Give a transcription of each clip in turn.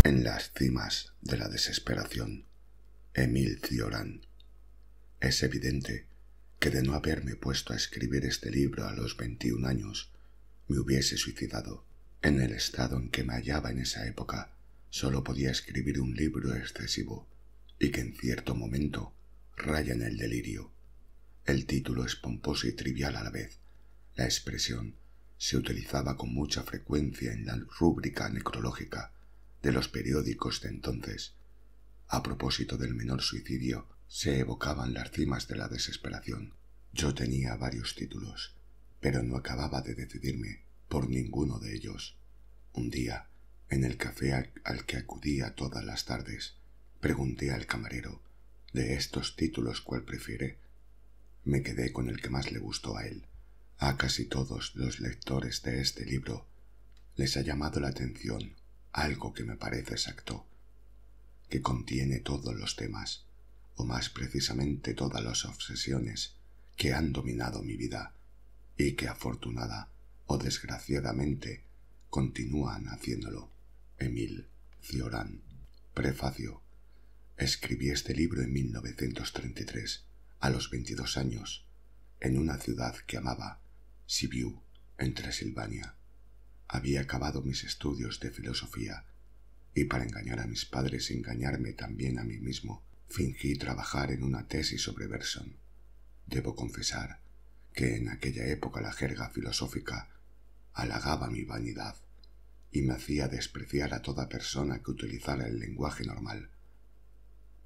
En las cimas de la desesperación, Émile Cioran. Es evidente que de no haberme puesto a escribir este libro a los 21 años, me hubiese suicidado. En el estado en que me hallaba en esa época, solo podía escribir un libro excesivo y que en cierto momento raya en el delirio. El título es pomposo y trivial a la vez. La expresión se utilizaba con mucha frecuencia en la rúbrica necrológica de los periódicos de entonces. A propósito del menor suicidio, se evocaban las cimas de la desesperación. Yo tenía varios títulos, pero no acababa de decidirme por ninguno de ellos. Un día, en el café al que acudía todas las tardes, pregunté al camarero, ¿de estos títulos cuál prefiere? Me quedé con el que más le gustó a él. A casi todos los lectores de este libro les ha llamado la atención algo que me parece exacto, que contiene todos los temas, o más precisamente todas las obsesiones que han dominado mi vida y que afortunada o desgraciadamente continúan haciéndolo. Émile Cioran. Prefacio. Escribí este libro en 1933, a los 22 años, en una ciudad que amaba, Sibiu, en Transilvania. Había acabado mis estudios de filosofía y para engañar a mis padres y engañarme también a mí mismo, fingí trabajar en una tesis sobre Bergson. Debo confesar que en aquella época la jerga filosófica halagaba mi vanidad y me hacía despreciar a toda persona que utilizara el lenguaje normal.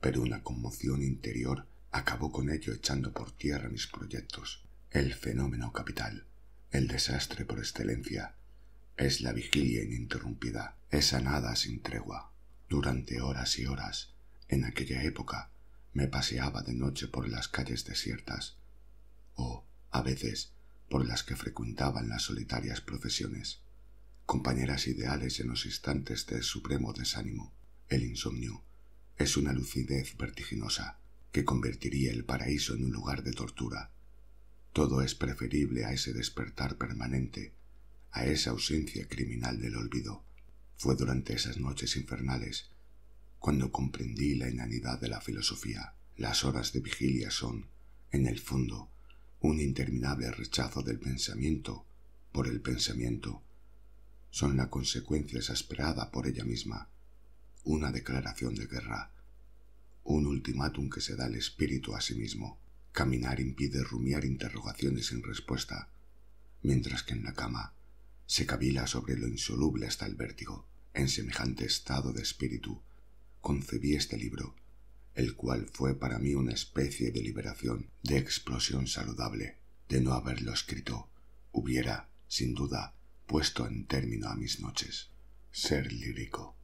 Pero una conmoción interior acabó con ello echando por tierra mis proyectos. El fenómeno capital, el desastre por excelencia, es la vigilia ininterrumpida, esa nada sin tregua. Durante horas y horas, en aquella época, me paseaba de noche por las calles desiertas, o, a veces, por las que frecuentaban las solitarias profesiones, compañeras ideales en los instantes de supremo desánimo. El insomnio es una lucidez vertiginosa que convertiría el paraíso en un lugar de tortura. Todo es preferible a ese despertar permanente, a esa ausencia criminal del olvido. Fue durante esas noches infernales cuando comprendí la inanidad de la filosofía. Las horas de vigilia son, en el fondo, un interminable rechazo del pensamiento por el pensamiento. Son la consecuencia exasperada por ella misma, una declaración de guerra, un ultimátum que se da el espíritu a sí mismo. Caminar impide rumiar interrogaciones sin respuesta, mientras que en la cama se cavila sobre lo insoluble hasta el vértigo. En semejante estado de espíritu concebí este libro, el cual fue para mí una especie de liberación, de explosión saludable. De no haberlo escrito, hubiera, sin duda, puesto en término a mis noches. Ser lírico.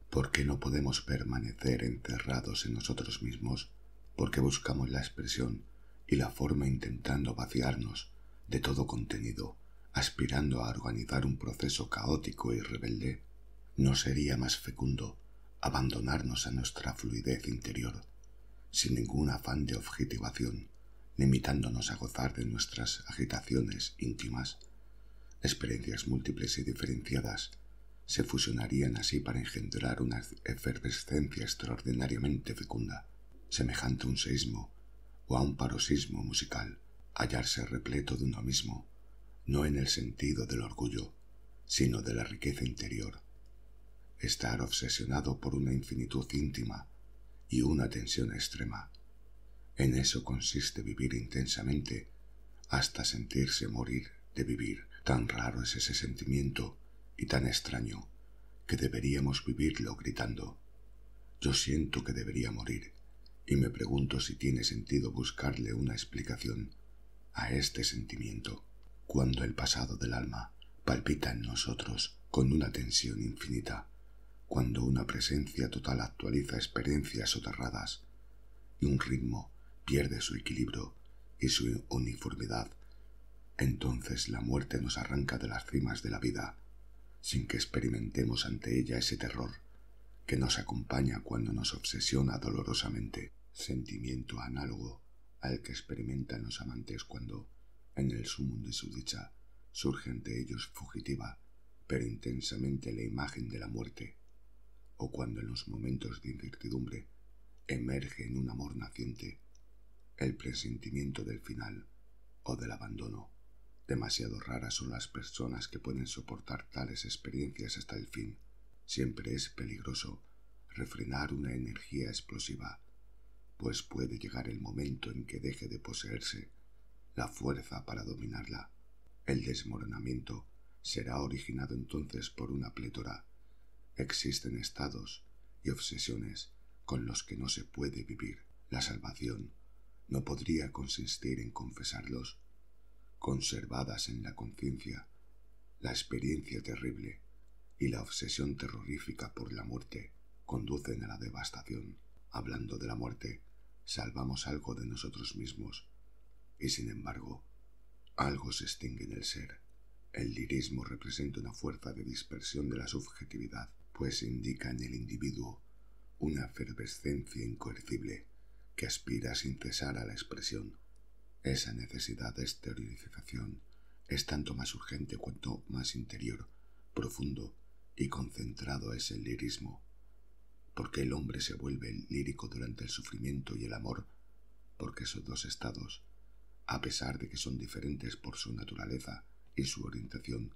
¿Por qué no podemos permanecer encerrados en nosotros mismos? Porque buscamos la expresión y la forma intentando vaciarnos de todo contenido, aspirando a organizar un proceso caótico y rebelde. ¿No sería más fecundo abandonarnos a nuestra fluidez interior, sin ningún afán de objetivación, limitándonos a gozar de nuestras agitaciones íntimas? Experiencias múltiples y diferenciadas se fusionarían así para engendrar una efervescencia extraordinariamente fecunda, semejante a un seísmo o a un paroxismo musical. Hallarse repleto de uno mismo, no en el sentido del orgullo, sino de la riqueza interior. Estar obsesionado por una infinitud íntima y una tensión extrema. En eso consiste vivir intensamente hasta sentirse morir de vivir. Tan raro es ese sentimiento y tan extraño que deberíamos vivirlo gritando. Yo siento que debería morir y me pregunto si tiene sentido buscarle una explicación a este sentimiento, cuando el pasado del alma palpita en nosotros con una tensión infinita, cuando una presencia total actualiza experiencias soterradas y un ritmo pierde su equilibrio y su uniformidad. Entonces la muerte nos arranca de las cimas de la vida, sin que experimentemos ante ella ese terror que nos acompaña cuando nos obsesiona dolorosamente, sentimiento análogo al que experimentan los amantes cuando, en el sumum de su dicha, surge ante ellos fugitiva, pero intensamente la imagen de la muerte. o cuando en los momentos de incertidumbre emerge en un amor naciente el presentimiento del final o del abandono. Demasiado raras son las personas que pueden soportar tales experiencias hasta el fin. Siempre es peligroso refrenar una energía explosiva, pues puede llegar el momento en que deje de poseerse la fuerza para dominarla. El desmoronamiento será originado entonces por una plétora. Existen estados y obsesiones con los que no se puede vivir. La salvación no podría consistir en confesarlos. Conservadas en la conciencia, la experiencia terrible y la obsesión terrorífica por la muerte conducen a la devastación. Hablando de la muerte, salvamos algo de nosotros mismos, y sin embargo, algo se extingue en el ser. El lirismo representa una fuerza de dispersión de la subjetividad, pues indica en el individuo una efervescencia incoercible que aspira sin cesar a la expresión. Esa necesidad de exteriorización es tanto más urgente cuanto más interior, profundo y concentrado es el lirismo. Porque el hombre se vuelve lírico durante el sufrimiento y el amor, porque esos dos estados, a pesar de que son diferentes por su naturaleza y su orientación,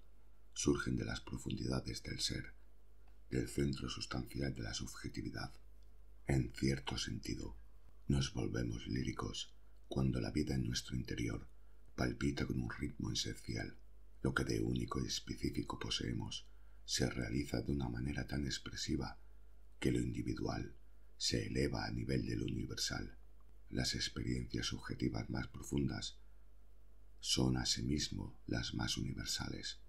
surgen de las profundidades del ser, del centro sustancial de la subjetividad. En cierto sentido, nos volvemos líricos cuando la vida en nuestro interior palpita con un ritmo esencial. Lo que de único y específico poseemos se realiza de una manera tan expresiva que lo individual se eleva a nivel de lo universal. Las experiencias subjetivas más profundas son asimismo las más universales,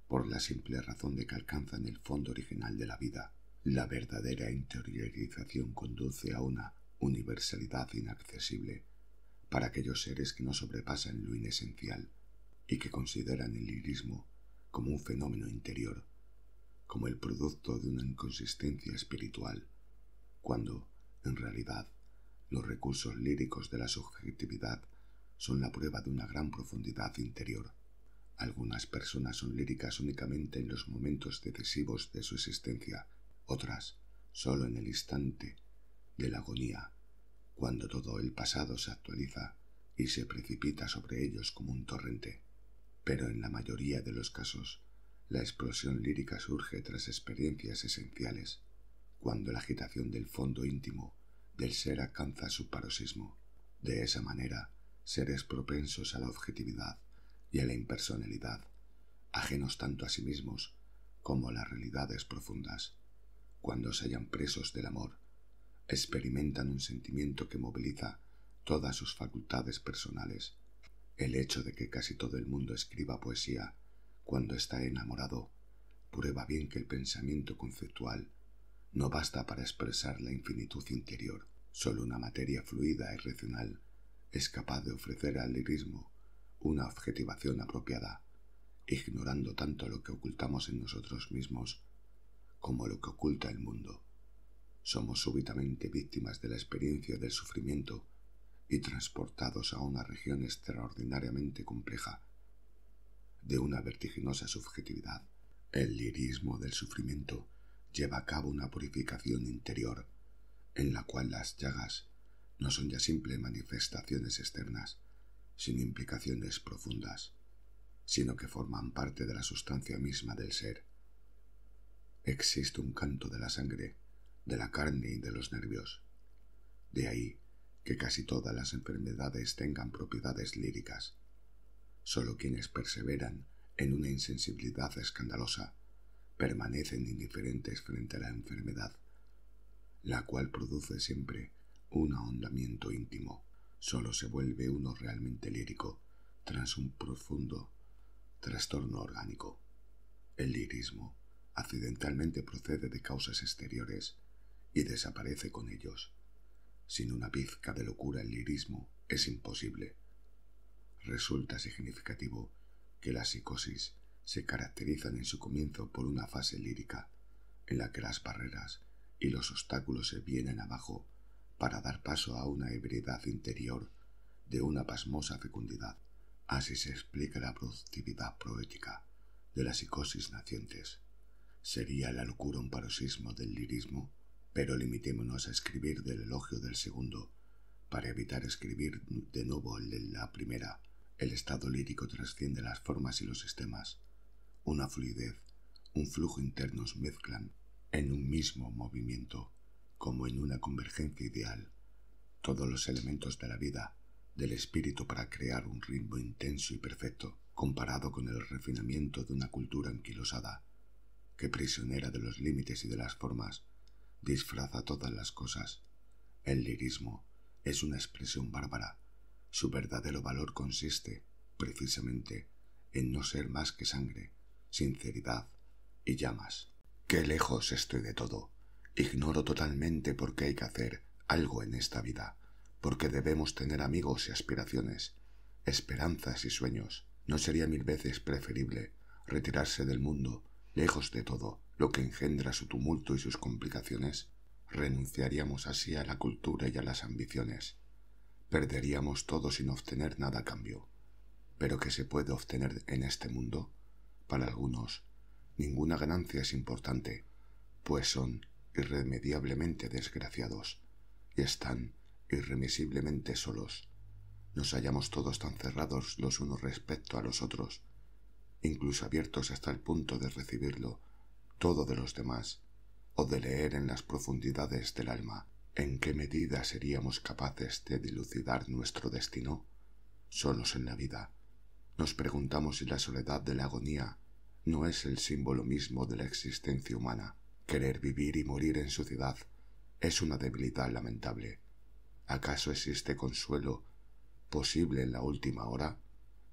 por la simple razón de que alcanzan el fondo original de la vida. La verdadera interiorización conduce a una universalidad inaccesible para aquellos seres que no sobrepasan lo inesencial y que consideran el lirismo como un fenómeno interior, como el producto de una inconsistencia espiritual, cuando, en realidad, los recursos líricos de la subjetividad son la prueba de una gran profundidad interior. Algunas personas son líricas únicamente en los momentos decisivos de su existencia, otras solo en el instante de la agonía, cuando todo el pasado se actualiza y se precipita sobre ellos como un torrente. Pero en la mayoría de los casos, la explosión lírica surge tras experiencias esenciales, cuando la agitación del fondo íntimo del ser alcanza su paroxismo. De esa manera, seres propensos a la objetividad y a la impersonalidad, ajenos tanto a sí mismos como a las realidades profundas, cuando se hallan presos del amor, experimentan un sentimiento que moviliza todas sus facultades personales. El hecho de que casi todo el mundo escriba poesía cuando está enamorado prueba bien que el pensamiento conceptual no basta para expresar la infinitud interior. Solo una materia fluida y racional es capaz de ofrecer al lirismo una objetivación apropiada, ignorando tanto lo que ocultamos en nosotros mismos como lo que oculta el mundo. Somos súbitamente víctimas de la experiencia del sufrimiento y transportados a una región extraordinariamente compleja, de una vertiginosa subjetividad. El lirismo del sufrimiento lleva a cabo una purificación interior, en la cual las llagas no son ya simples manifestaciones externas, sin implicaciones profundas, sino que forman parte de la sustancia misma del ser. Existe un canto de la sangre, de la carne y de los nervios. De ahí que casi todas las enfermedades tengan propiedades líricas. Solo quienes perseveran en una insensibilidad escandalosa permanecen indiferentes frente a la enfermedad, la cual produce siempre un ahondamiento íntimo. Solo se vuelve uno realmente lírico tras un profundo trastorno orgánico. El lirismo accidentalmente procede de causas exteriores y desaparece con ellos. Sin una pizca de locura el lirismo es imposible. Resulta significativo que las psicosis se caracterizan en su comienzo por una fase lírica, en la que las barreras y los obstáculos se vienen abajo para dar paso a una ebriedad interior de una pasmosa fecundidad. Así se explica la productividad poética de las psicosis nacientes. Sería la locura un paroxismo del lirismo, pero limitémonos a escribir del elogio del segundo, para evitar escribir de nuevo el de la primera. El estado lírico trasciende las formas y los sistemas. Una fluidez, un flujo interno se mezclan en un mismo movimiento, como en una convergencia ideal, todos los elementos de la vida, del espíritu para crear un ritmo intenso y perfecto, comparado con el refinamiento de una cultura anquilosada, que prisionera de los límites y de las formas, disfraza todas las cosas. El lirismo es una expresión bárbara. Su verdadero valor consiste, precisamente, en no ser más que sangre, sinceridad y llamas. ¡Qué lejos estoy de todo! Ignoro totalmente por qué hay que hacer algo en esta vida, porque debemos tener amigos y aspiraciones, esperanzas y sueños. ¿No sería mil veces preferible retirarse del mundo, lejos de todo lo que engendra su tumulto y sus complicaciones? Renunciaríamos así a la cultura y a las ambiciones. Perderíamos todo sin obtener nada a cambio. ¿Pero qué se puede obtener en este mundo? Para algunos, ninguna ganancia es importante, pues son irremediablemente desgraciados y están irremisiblemente solos. Nos hallamos todos tan cerrados los unos respecto a los otros, incluso abiertos hasta el punto de recibirlo todo de los demás, o de leer en las profundidades del alma. ¿En qué medida seríamos capaces de dilucidar nuestro destino? Solos en la vida. Nos preguntamos si la soledad de la agonía no es el símbolo mismo de la existencia humana. Querer vivir y morir en sociedad es una debilidad lamentable. ¿Acaso existe consuelo posible en la última hora?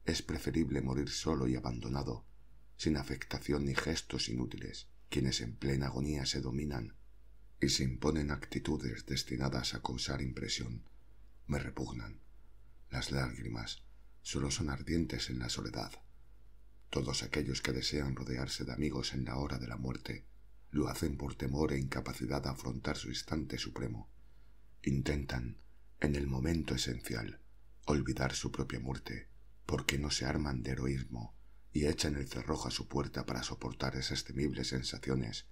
Es preferible morir solo y abandonado, sin afectación ni gestos inútiles. Quienes en plena agonía se dominan y se imponen actitudes destinadas a causar impresión, me repugnan. Las lágrimas solo son ardientes en la soledad. Todos aquellos que desean rodearse de amigos en la hora de la muerte lo hacen por temor e incapacidad de afrontar su instante supremo. Intentan, en el momento esencial, olvidar su propia muerte, porque no se arman de heroísmo y echan el cerrojo a su puerta para soportar esas temibles sensaciones,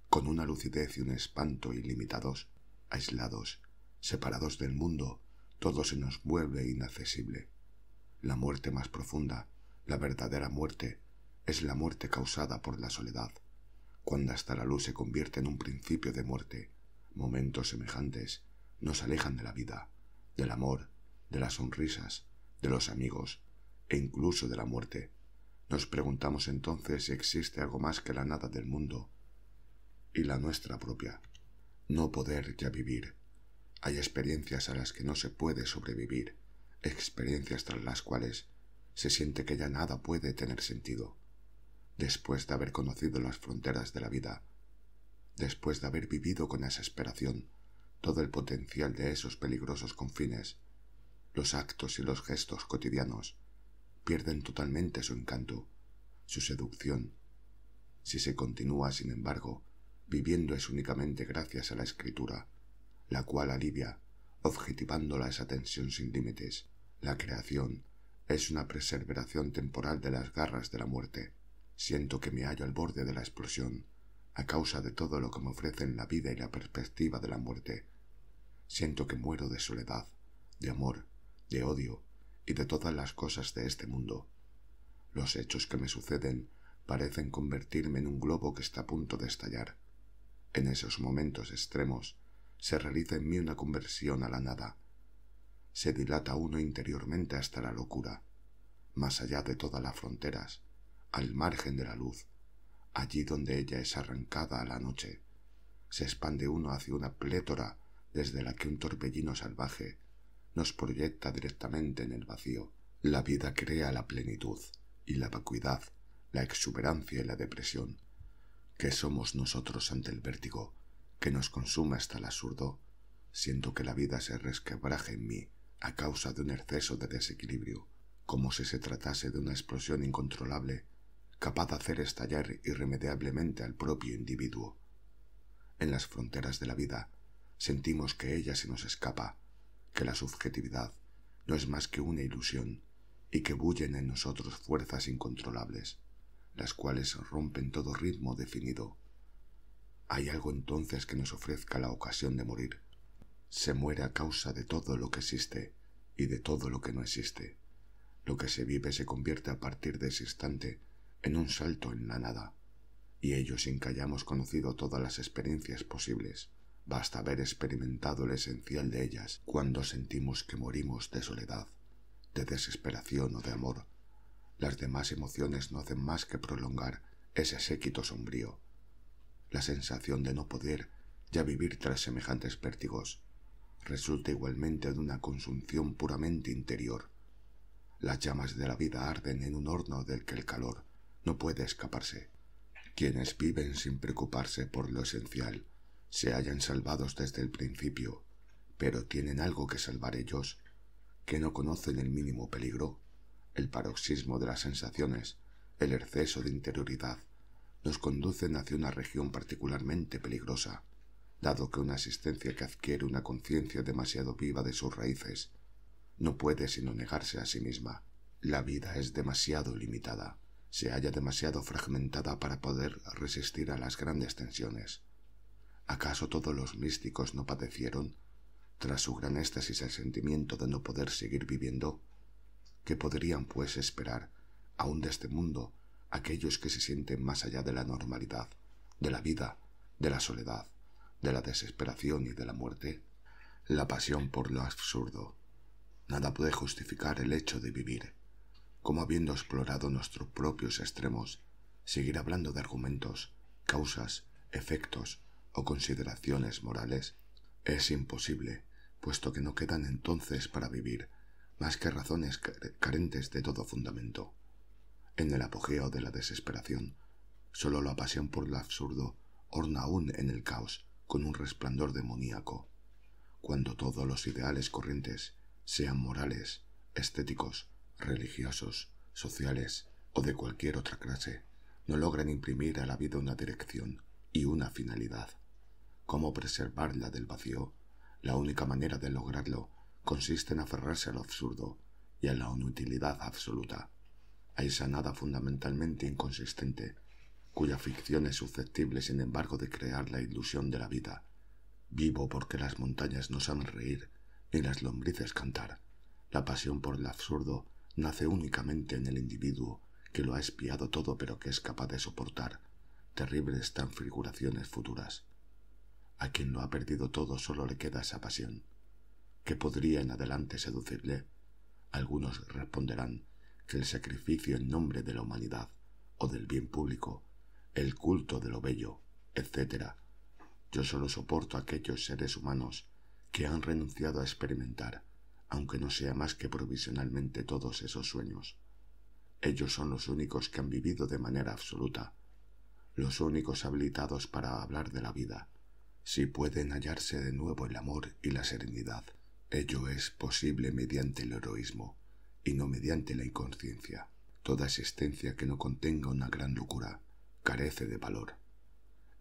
con una lucidez y un espanto ilimitados, aislados, separados del mundo, todo se nos vuelve inaccesible. La muerte más profunda, la verdadera muerte, es la muerte causada por la soledad, cuando hasta la luz se convierte en un principio de muerte. Momentos semejantes nos alejan de la vida, del amor, de las sonrisas, de los amigos e incluso de la muerte. Nos preguntamos entonces si existe algo más que la nada del mundo y la nuestra propia. No poder ya vivir. Hay experiencias a las que no se puede sobrevivir, experiencias tras las cuales se siente que ya nada puede tener sentido. Después de haber conocido las fronteras de la vida, después de haber vivido con desesperación todo el potencial de esos peligrosos confines, los actos y los gestos cotidianos pierden totalmente su encanto, su seducción. Si se continúa, sin embargo, viviendo es únicamente gracias a la escritura, la cual alivia, objetivándola esa tensión sin límites. La creación es una perseveración temporal de las garras de la muerte. Siento que me hallo al borde de la explosión, a causa de todo lo que me ofrecen la vida y la perspectiva de la muerte. Siento que muero de soledad, de amor, de odio y de todas las cosas de este mundo. Los hechos que me suceden parecen convertirme en un globo que está a punto de estallar. En esos momentos extremos se realiza en mí una conversión a la nada. Se dilata uno interiormente hasta la locura, más allá de todas las fronteras, al margen de la luz, allí donde ella es arrancada a la noche. Se expande uno hacia una plétora desde la que un torbellino salvaje nos proyecta directamente en el vacío. La vida crea la plenitud y la vacuidad, la exuberancia y la depresión. ¿Qué somos nosotros ante el vértigo que nos consume hasta el absurdo? Siento que la vida se resquebraja en mí a causa de un exceso de desequilibrio, como si se tratase de una explosión incontrolable, capaz de hacer estallar irremediablemente al propio individuo. En las fronteras de la vida sentimos que ella se nos escapa, que la subjetividad no es más que una ilusión y que bullen en nosotros fuerzas incontrolables. las cuales rompen todo ritmo definido. ¿Hay algo entonces que nos ofrezca la ocasión de morir? Se muere a causa de todo lo que existe y de todo lo que no existe. Lo que se vive se convierte a partir de ese instante en un salto en la nada, y ello sin que hayamos conocido todas las experiencias posibles. Basta haber experimentado el esencial de ellas cuando sentimos que morimos de soledad, de desesperación o de amor. Las demás emociones no hacen más que prolongar ese séquito sombrío. La sensación de no poder ya vivir tras semejantes vértigos resulta igualmente de una consunción puramente interior. Las llamas de la vida arden en un horno del que el calor no puede escaparse. Quienes viven sin preocuparse por lo esencial se hallan salvados desde el principio, pero tienen algo que salvar ellos, que no conocen el mínimo peligro. El paroxismo de las sensaciones, el exceso de interioridad, nos conducen hacia una región particularmente peligrosa, dado que una existencia que adquiere una conciencia demasiado viva de sus raíces no puede sino negarse a sí misma. La vida es demasiado limitada, se halla demasiado fragmentada para poder resistir a las grandes tensiones. ¿Acaso todos los místicos no padecieron, tras su gran éxtasis, el sentimiento de no poder seguir viviendo? ¿Qué podrían, pues, esperar, aún de este mundo, aquellos que se sienten más allá de la normalidad, de la vida, de la soledad, de la desesperación y de la muerte? La pasión por lo absurdo. Nada puede justificar el hecho de vivir. ¿Cómo, habiendo explorado nuestros propios extremos, seguir hablando de argumentos, causas, efectos o consideraciones morales? Es imposible, puesto que no quedan entonces para vivir más que razones carentes de todo fundamento. En el apogeo de la desesperación, sólo la pasión por lo absurdo orna aún en el caos con un resplandor demoníaco. Cuando todos los ideales corrientes, sean morales, estéticos, religiosos, sociales o de cualquier otra clase, no logran imprimir a la vida una dirección y una finalidad. ¿Cómo preservarla del vacío? La única manera de lograrlo consiste en aferrarse a lo absurdo y a la inutilidad absoluta, a esa nada fundamentalmente inconsistente, cuya ficción es susceptible sin embargo de crear la ilusión de la vida. Vivo porque las montañas no saben reír ni las lombrices cantar. La pasión por lo absurdo nace únicamente en el individuo que lo ha espiado todo pero que es capaz de soportar terribles transfiguraciones futuras. A quien lo ha perdido todo solo le queda esa pasión. ¿Qué podría en adelante seducirle? Algunos responderán que el sacrificio en nombre de la humanidad o del bien público, el culto de lo bello, etc. Yo solo soporto a aquellos seres humanos que han renunciado a experimentar, aunque no sea más que provisionalmente, todos esos sueños. Ellos son los únicos que han vivido de manera absoluta, los únicos habilitados para hablar de la vida. Si pueden hallarse de nuevo el amor y la serenidad, ello es posible mediante el heroísmo y no mediante la inconsciencia. Toda existencia que no contenga una gran locura carece de valor.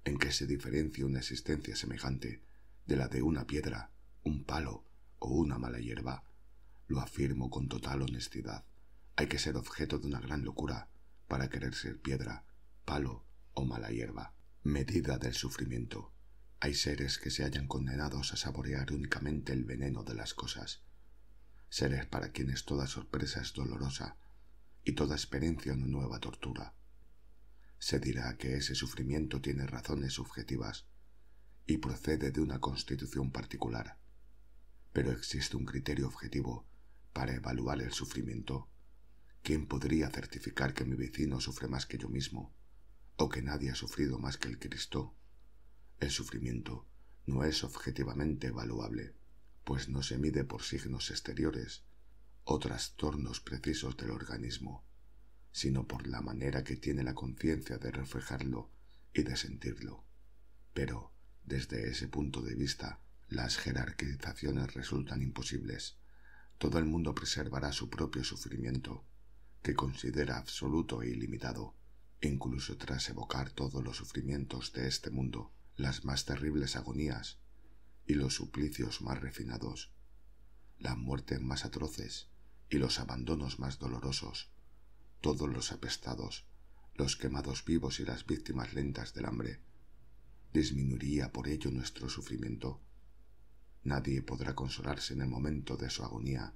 ¿En qué se diferencia una existencia semejante de la de una piedra, un palo o una mala hierba? Lo afirmo con total honestidad. Hay que ser objeto de una gran locura para querer ser piedra, palo o mala hierba. Medida del sufrimiento. Hay seres que se hallan condenados a saborear únicamente el veneno de las cosas. Seres para quienes toda sorpresa es dolorosa y toda experiencia una nueva tortura. Se dirá que ese sufrimiento tiene razones subjetivas y procede de una constitución particular. Pero existe un criterio objetivo para evaluar el sufrimiento. ¿Quién podría certificar que mi vecino sufre más que yo mismo, o que nadie ha sufrido más que el Cristo? El sufrimiento no es objetivamente evaluable, pues no se mide por signos exteriores o trastornos precisos del organismo, sino por la manera que tiene la conciencia de reflejarlo y de sentirlo. Pero, desde ese punto de vista, las jerarquizaciones resultan imposibles. Todo el mundo preservará su propio sufrimiento, que considera absoluto e ilimitado, incluso tras evocar todos los sufrimientos de este mundo, las más terribles agonías y los suplicios más refinados, las muertes más atroces y los abandonos más dolorosos, todos los apestados, los quemados vivos y las víctimas lentas del hambre. ¿Disminuiría por ello nuestro sufrimiento? Nadie podrá consolarse en el momento de su agonía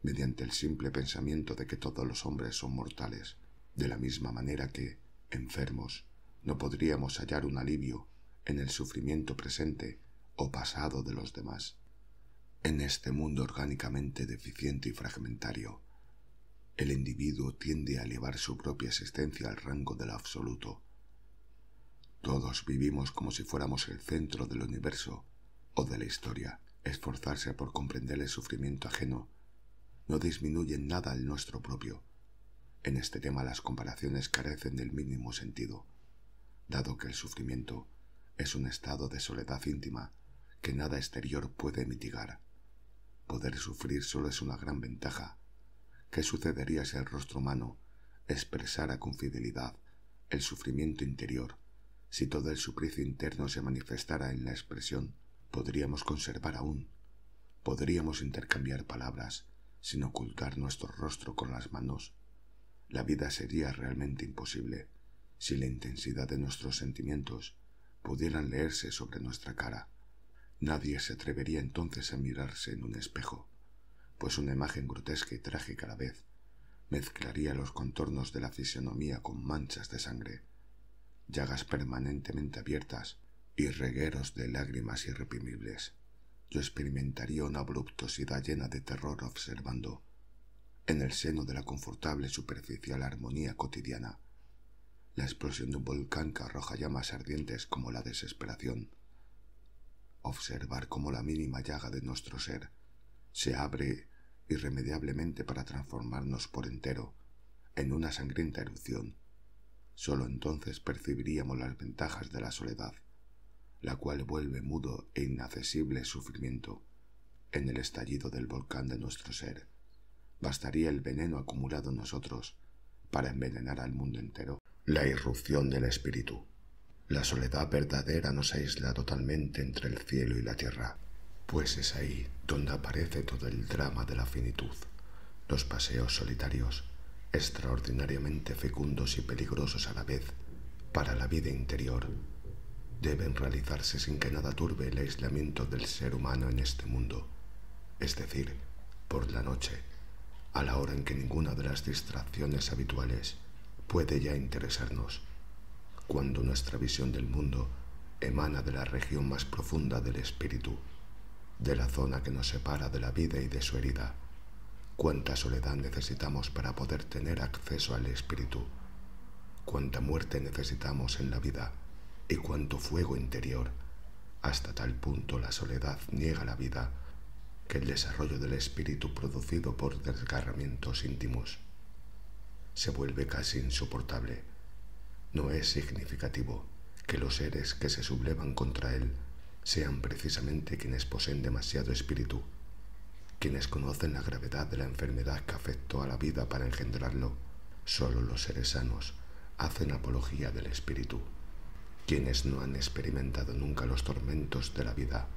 mediante el simple pensamiento de que todos los hombres son mortales, de la misma manera que, enfermos, no podríamos hallar un alivio en el sufrimiento presente o pasado de los demás. En este mundo orgánicamente deficiente y fragmentario, el individuo tiende a elevar su propia existencia al rango del absoluto. Todos vivimos como si fuéramos el centro del universo o de la historia. Esforzarse por comprender el sufrimiento ajeno no disminuye en nada el nuestro propio. En este tema las comparaciones carecen del mínimo sentido, dado que el sufrimiento es un estado de soledad íntima que nada exterior puede mitigar. Poder sufrir solo es una gran ventaja. ¿Qué sucedería si el rostro humano expresara con fidelidad el sufrimiento interior? Si todo el suplicio interno se manifestara en la expresión, podríamos conservar aún, podríamos intercambiar palabras sin ocultar nuestro rostro con las manos. La vida sería realmente imposible si la intensidad de nuestros sentimientos pudieran leerse sobre nuestra cara. Nadie se atrevería entonces a mirarse en un espejo, pues una imagen grotesca y trágica a la vez mezclaría los contornos de la fisonomía con manchas de sangre, llagas permanentemente abiertas y regueros de lágrimas irreprimibles. Yo experimentaría una voluptuosidad llena de terror observando, en el seno de la confortable y superficial armonía cotidiana, la explosión de un volcán que arroja llamas ardientes como la desesperación. Observar cómo la mínima llaga de nuestro ser se abre irremediablemente para transformarnos por entero en una sangrienta erupción. Solo entonces percibiríamos las ventajas de la soledad, la cual vuelve mudo e inaccesible sufrimiento. En el estallido del volcán de nuestro ser, bastaría el veneno acumulado en nosotros para envenenar al mundo entero. La irrupción del espíritu. La soledad verdadera nos aísla totalmente entre el cielo y la tierra, pues es ahí donde aparece todo el drama de la finitud. Los paseos solitarios, extraordinariamente fecundos y peligrosos a la vez para la vida interior, deben realizarse sin que nada turbe el aislamiento del ser humano en este mundo, es decir, por la noche, a la hora en que ninguna de las distracciones habituales puede ya interesarnos, cuando nuestra visión del mundo emana de la región más profunda del espíritu, de la zona que nos separa de la vida y de su herida. Cuánta soledad necesitamos para poder tener acceso al espíritu, cuánta muerte necesitamos en la vida y cuánto fuego interior. Hasta tal punto la soledad niega la vida que el desarrollo del espíritu producido por desgarramientos íntimos se vuelve casi insoportable. No es significativo que los seres que se sublevan contra él sean precisamente quienes poseen demasiado espíritu, quienes conocen la gravedad de la enfermedad que afectó a la vida para engendrarlo. Solo los seres sanos hacen apología del espíritu. Quienes no han experimentado nunca los tormentos de la vida,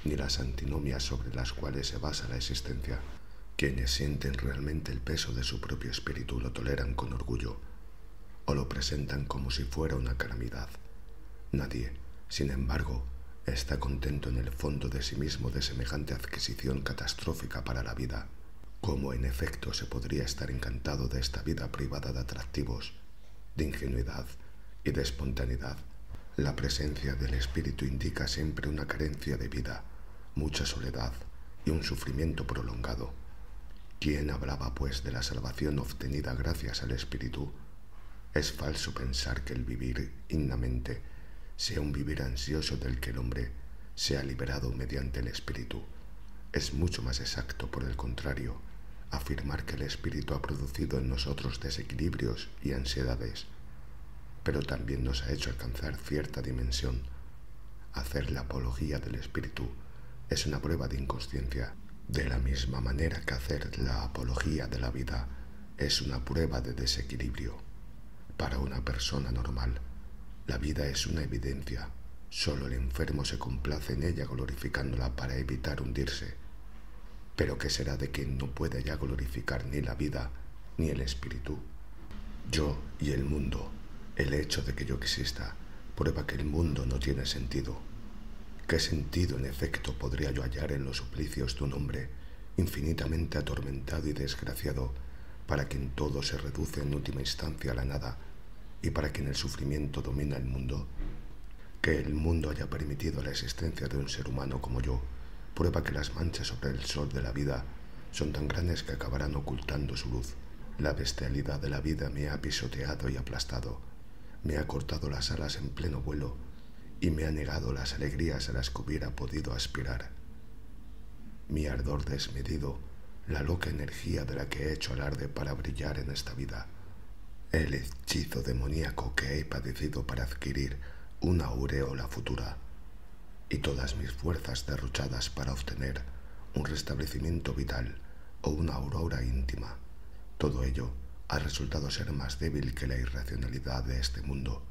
ni las antinomias sobre las cuales se basa la existencia, quienes sienten realmente el peso de su propio espíritu, lo toleran con orgullo o lo presentan como si fuera una calamidad. Nadie, sin embargo, está contento en el fondo de sí mismo de semejante adquisición catastrófica para la vida. ¿Cómo en efecto se podría estar encantado de esta vida privada de atractivos, de ingenuidad y de espontaneidad? La presencia del espíritu indica siempre una carencia de vida, mucha soledad y un sufrimiento prolongado. ¿Quién hablaba, pues, de la salvación obtenida gracias al espíritu? Es falso pensar que el vivir innamente sea un vivir ansioso del que el hombre sea liberado mediante el espíritu. Es mucho más exacto, por el contrario, afirmar que el espíritu ha producido en nosotros desequilibrios y ansiedades, pero también nos ha hecho alcanzar cierta dimensión. Hacer la apología del espíritu es una prueba de inconsciencia, de la misma manera que hacer la apología de la vida es una prueba de desequilibrio. Para una persona normal, la vida es una evidencia. Solo el enfermo se complace en ella glorificándola para evitar hundirse. Pero ¿qué será de quien no puede ya glorificar ni la vida ni el espíritu? Yo y el mundo El hecho de que yo exista prueba que el mundo no tiene sentido. ¿Qué sentido, en efecto, podría yo hallar en los suplicios de un hombre infinitamente atormentado y desgraciado, para quien todo se reduce en última instancia a la nada y para quien el sufrimiento domina el mundo? Que el mundo haya permitido la existencia de un ser humano como yo prueba que las manchas sobre el sol de la vida son tan grandes que acabarán ocultando su luz. La bestialidad de la vida me ha pisoteado y aplastado, me ha cortado las alas en pleno vuelo y me ha negado las alegrías a las que hubiera podido aspirar. Mi ardor desmedido, la loca energía de la que he hecho alarde para brillar en esta vida, el hechizo demoníaco que he padecido para adquirir una aureola futura, y todas mis fuerzas derrochadas para obtener un restablecimiento vital o una aurora íntima, todo ello ha resultado ser más débil que la irracionalidad de este mundo,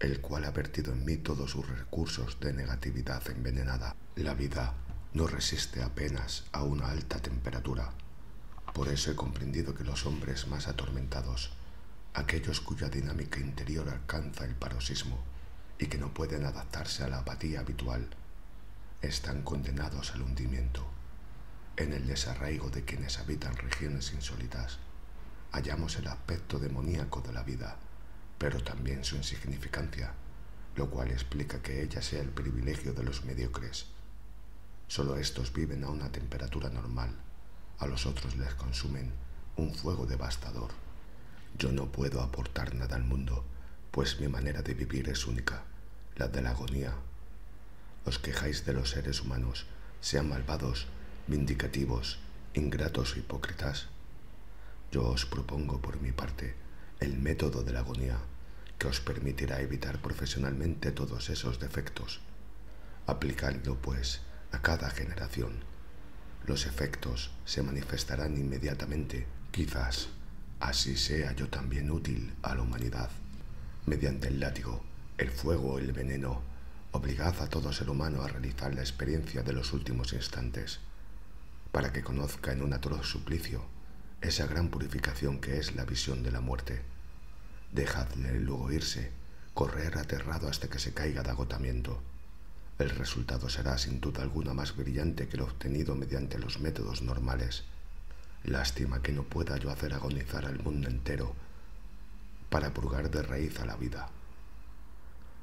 el cual ha vertido en mí todos sus recursos de negatividad envenenada. La vida no resiste apenas a una alta temperatura. Por eso he comprendido que los hombres más atormentados, aquellos cuya dinámica interior alcanza el paroxismo y que no pueden adaptarse a la apatía habitual, están condenados al hundimiento. En el desarraigo de quienes habitan regiones insólitas, hallamos el aspecto demoníaco de la vida, pero también su insignificancia, lo cual explica que ella sea el privilegio de los mediocres. Solo estos viven a una temperatura normal, a los otros les consumen un fuego devastador. Yo no puedo aportar nada al mundo, pues mi manera de vivir es única, la de la agonía. Os quejáis de los seres humanos, sean malvados, vindicativos, ingratos o hipócritas. Yo os propongo por mi parte el método de la agonía, que os permitirá evitar profesionalmente todos esos defectos. Aplicadlo, pues, a cada generación. Los efectos se manifestarán inmediatamente. Quizás así sea yo también útil a la humanidad. Mediante el látigo, el fuego o el veneno, obligad a todo ser humano a realizar la experiencia de los últimos instantes, para que conozca en un atroz suplicio esa gran purificación que es la visión de la muerte. Dejadle luego irse, correr aterrado hasta que se caiga de agotamiento. El resultado será sin duda alguna más brillante que lo obtenido mediante los métodos normales. Lástima que no pueda yo hacer agonizar al mundo entero para purgar de raíz a la vida.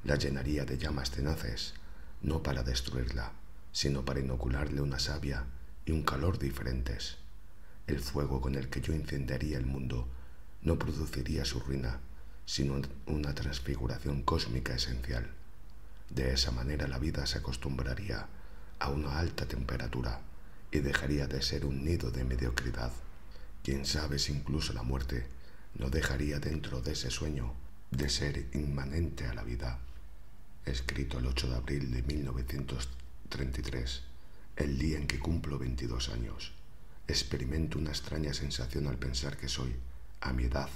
La llenaría de llamas tenaces, no para destruirla, sino para inocularle una savia y un calor diferentes. El fuego con el que yo incendiaría el mundo no produciría su ruina, sino una transfiguración cósmica esencial. De esa manera la vida se acostumbraría a una alta temperatura y dejaría de ser un nido de mediocridad. Quién sabe si incluso la muerte no dejaría dentro de ese sueño de ser inmanente a la vida. Escrito el 8 de abril de 1933, el día en que cumplo 22 años. Experimento una extraña sensación al pensar que soy, a mi edad,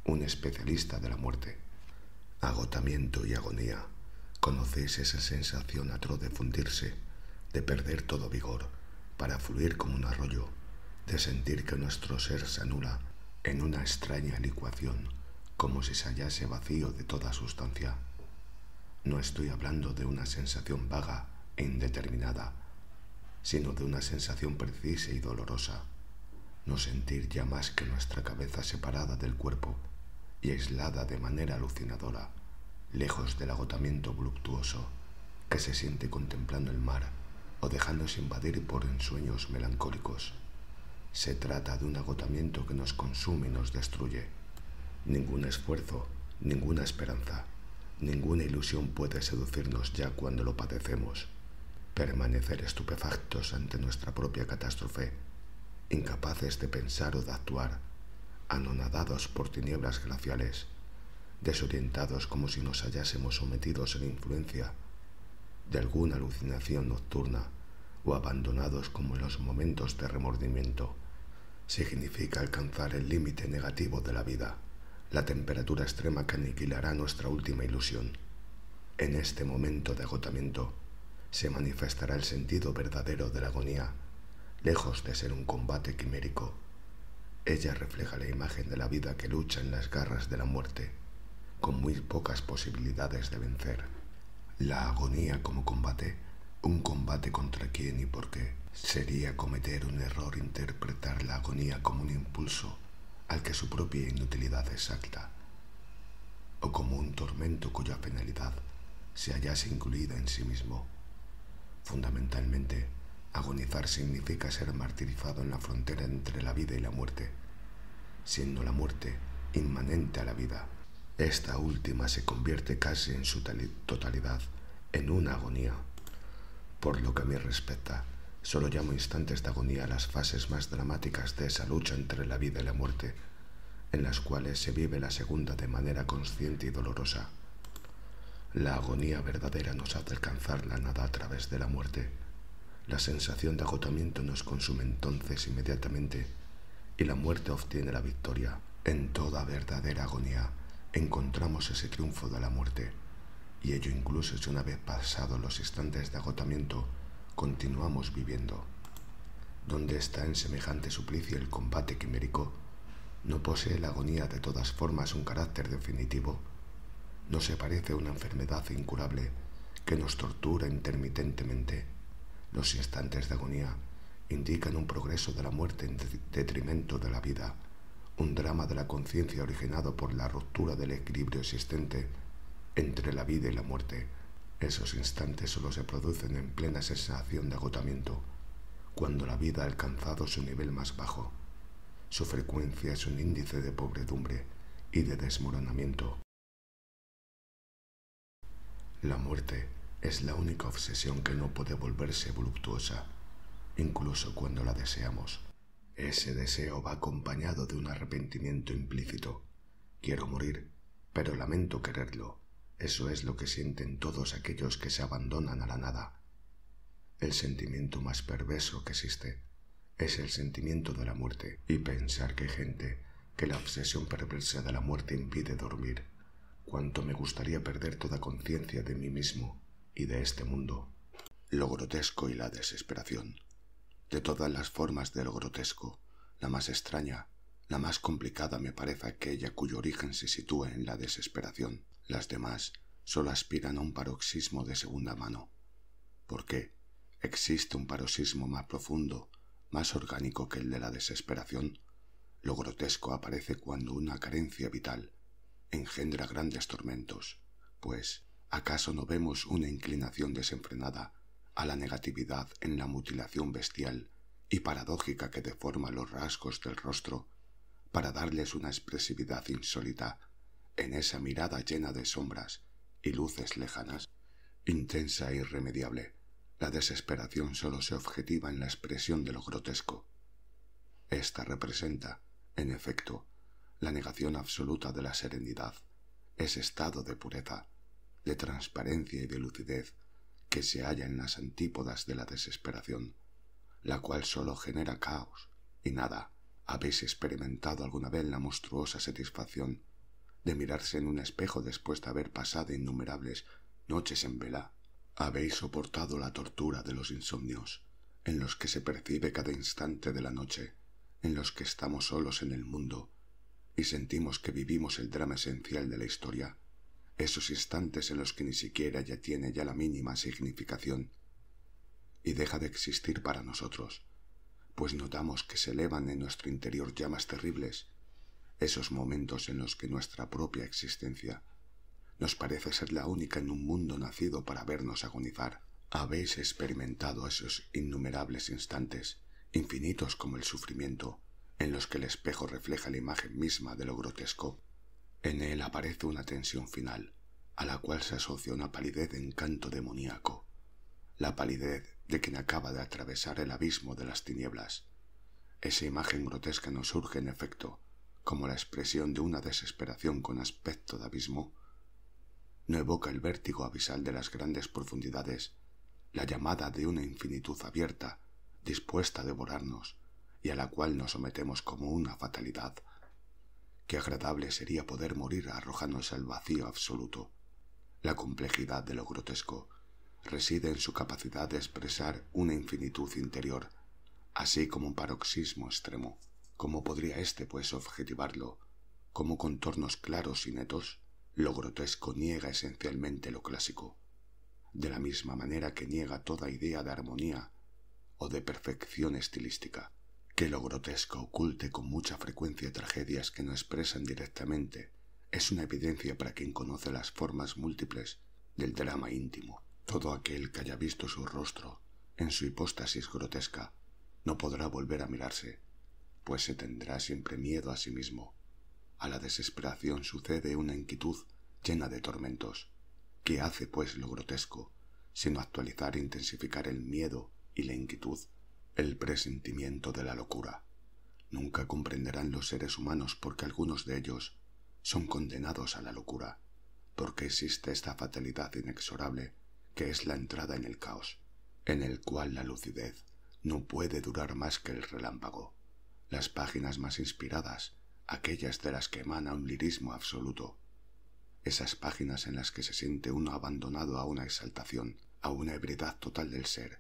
un especialista de la muerte. Agotamiento y agonía. ¿Conocéis esa sensación atroz de fundirse, de perder todo vigor, para fluir como un arroyo, de sentir que nuestro ser se anula en una extraña licuación, como si se hallase vacío de toda sustancia? No estoy hablando de una sensación vaga e indeterminada, sino de una sensación precisa y dolorosa. No sentir ya más que nuestra cabeza separada del cuerpo y aislada de manera alucinadora, lejos del agotamiento voluptuoso que se siente contemplando el mar o dejándose invadir por ensueños melancólicos. Se trata de un agotamiento que nos consume y nos destruye. Ningún esfuerzo, ninguna esperanza, ninguna ilusión puede seducirnos ya cuando lo padecemos. Permanecer estupefactos ante nuestra propia catástrofe, incapaces de pensar o de actuar, anonadados por tinieblas glaciales, desorientados como si nos hallásemos sometidos a la influencia de alguna alucinación nocturna o abandonados como en los momentos de remordimiento, significa alcanzar el límite negativo de la vida, la temperatura extrema que aniquilará nuestra última ilusión. En este momento de agotamiento se manifestará el sentido verdadero de la agonía, lejos de ser un combate quimérico. Ella refleja la imagen de la vida que lucha en las garras de la muerte, con muy pocas posibilidades de vencer. La agonía como combate, un combate contra quién y por qué. Sería cometer un error interpretar la agonía como un impulso al que su propia inutilidad exacta, o como un tormento cuya penalidad se hallase incluida en sí mismo. Fundamentalmente, agonizar significa ser martirizado en la frontera entre la vida y la muerte, siendo la muerte inmanente a la vida. Esta última se convierte casi en su totalidad en una agonía. Por lo que a mí respecta, solo llamo instantes de agonía a las fases más dramáticas de esa lucha entre la vida y la muerte, en las cuales se vive la segunda de manera consciente y dolorosa. La agonía verdadera nos hace alcanzar la nada a través de la muerte. La sensación de agotamiento nos consume entonces inmediatamente y la muerte obtiene la victoria. En toda verdadera agonía encontramos ese triunfo de la muerte, y ello incluso si una vez pasados los instantes de agotamiento continuamos viviendo. ¿Dónde está en semejante suplicio el combate quimérico? ¿No posee la agonía de todas formas un carácter definitivo? ¿No se parece a una enfermedad incurable que nos tortura intermitentemente? Los instantes de agonía indican un progreso de la muerte en detrimento de la vida, un drama de la conciencia originado por la ruptura del equilibrio existente entre la vida y la muerte. Esos instantes solo se producen en plena sensación de agotamiento, cuando la vida ha alcanzado su nivel más bajo. Su frecuencia es un índice de podredumbre y de desmoronamiento. La muerte es la única obsesión que no puede volverse voluptuosa, incluso cuando la deseamos. Ese deseo va acompañado de un arrepentimiento implícito. Quiero morir, pero lamento quererlo. Eso es lo que sienten todos aquellos que se abandonan a la nada. El sentimiento más perverso que existe es el sentimiento de la muerte, y pensar que hay gente que la obsesión perversa de la muerte impide dormir. Cuánto me gustaría perder toda conciencia de mí mismo y de este mundo. Lo grotesco y la desesperación. De todas las formas de lo grotesco, la más extraña, la más complicada me parece aquella cuyo origen se sitúa en la desesperación. Las demás solo aspiran a un paroxismo de segunda mano. ¿Por qué? ¿Existe un paroxismo más profundo, más orgánico que el de la desesperación? Lo grotesco aparece cuando una carencia vital engendra grandes tormentos, pues ¿acaso no vemos una inclinación desenfrenada a la negatividad en la mutilación bestial y paradójica que deforma los rasgos del rostro para darles una expresividad insólita en esa mirada llena de sombras y luces lejanas? Intensa e irremediable, la desesperación solo se objetiva en la expresión de lo grotesco. Esta representa, en efecto, la negación absoluta de la serenidad, ese estado de pureza, de transparencia y de lucidez que se halla en las antípodas de la desesperación, la cual solo genera caos y nada. ¿Habéis experimentado alguna vez la monstruosa satisfacción de mirarse en un espejo después de haber pasado innumerables noches en vela? ¿Habéis soportado la tortura de los insomnios, en los que se percibe cada instante de la noche, en los que estamos solos en el mundo y sentimos que vivimos el drama esencial de la historia, esos instantes en los que ni siquiera ya tiene ya la mínima significación y deja de existir para nosotros, pues notamos que se elevan en nuestro interior llamas terribles, esos momentos en los que nuestra propia existencia nos parece ser la única en un mundo nacido para vernos agonizar? ¿Habéis experimentado esos innumerables instantes, infinitos como el sufrimiento, en los que el espejo refleja la imagen misma de lo grotesco? En él aparece una tensión final, a la cual se asocia una palidez de encanto demoníaco, la palidez de quien acaba de atravesar el abismo de las tinieblas. Esa imagen grotesca nos surge, en efecto, como la expresión de una desesperación con aspecto de abismo. No evoca el vértigo abisal de las grandes profundidades, la llamada de una infinitud abierta, dispuesta a devorarnos, y a la cual nos sometemos como una fatalidad. Qué agradable sería poder morir arrojándose al vacío absoluto. La complejidad de lo grotesco reside en su capacidad de expresar una infinitud interior, así como un paroxismo extremo. ¿Cómo podría éste, pues, objetivarlo? ¿Como contornos claros y netos? Lo grotesco niega esencialmente lo clásico, de la misma manera que niega toda idea de armonía o de perfección estilística. Que lo grotesco oculte con mucha frecuencia tragedias que no expresan directamente es una evidencia para quien conoce las formas múltiples del drama íntimo. Todo aquel que haya visto su rostro en su hipóstasis grotesca no podrá volver a mirarse, pues se tendrá siempre miedo a sí mismo. A la desesperación sucede una inquietud llena de tormentos. ¿Qué hace, pues, lo grotesco, sino actualizar e intensificar el miedo y la inquietud? El presentimiento de la locura. Nunca comprenderán los seres humanos por qué algunos de ellos son condenados a la locura, porque existe esta fatalidad inexorable que es la entrada en el caos, en el cual la lucidez no puede durar más que el relámpago. Las páginas más inspiradas, aquellas de las que emana un lirismo absoluto, esas páginas en las que se siente uno abandonado a una exaltación, a una ebriedad total del ser,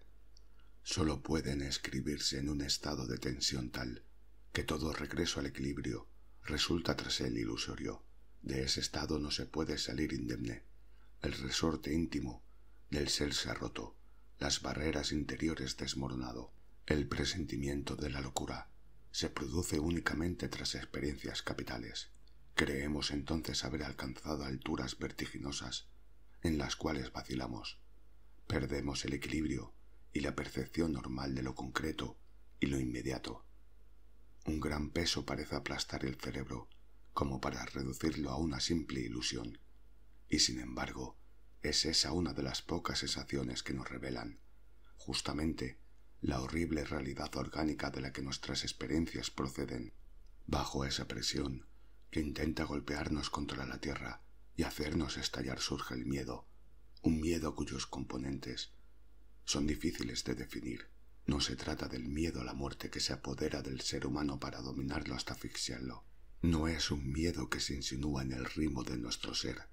solo pueden escribirse en un estado de tensión tal que todo regreso al equilibrio resulta tras él ilusorio. De ese estado no se puede salir indemne. El resorte íntimo del ser se ha roto, las barreras interiores desmoronado. El presentimiento de la locura se produce únicamente tras experiencias capitales. Creemos entonces haber alcanzado alturas vertiginosas en las cuales vacilamos. Perdemos el equilibrio y la percepción normal de lo concreto y lo inmediato. Un gran peso parece aplastar el cerebro, como para reducirlo a una simple ilusión, y sin embargo, es esa una de las pocas sensaciones que nos revelan, justamente, la horrible realidad orgánica de la que nuestras experiencias proceden. Bajo esa presión, que intenta golpearnos contra la tierra y hacernos estallar, surge el miedo, un miedo cuyos componentes son difíciles de definir. No se trata del miedo a la muerte que se apodera del ser humano para dominarlo hasta asfixiarlo. No es un miedo que se insinúa en el ritmo de nuestro ser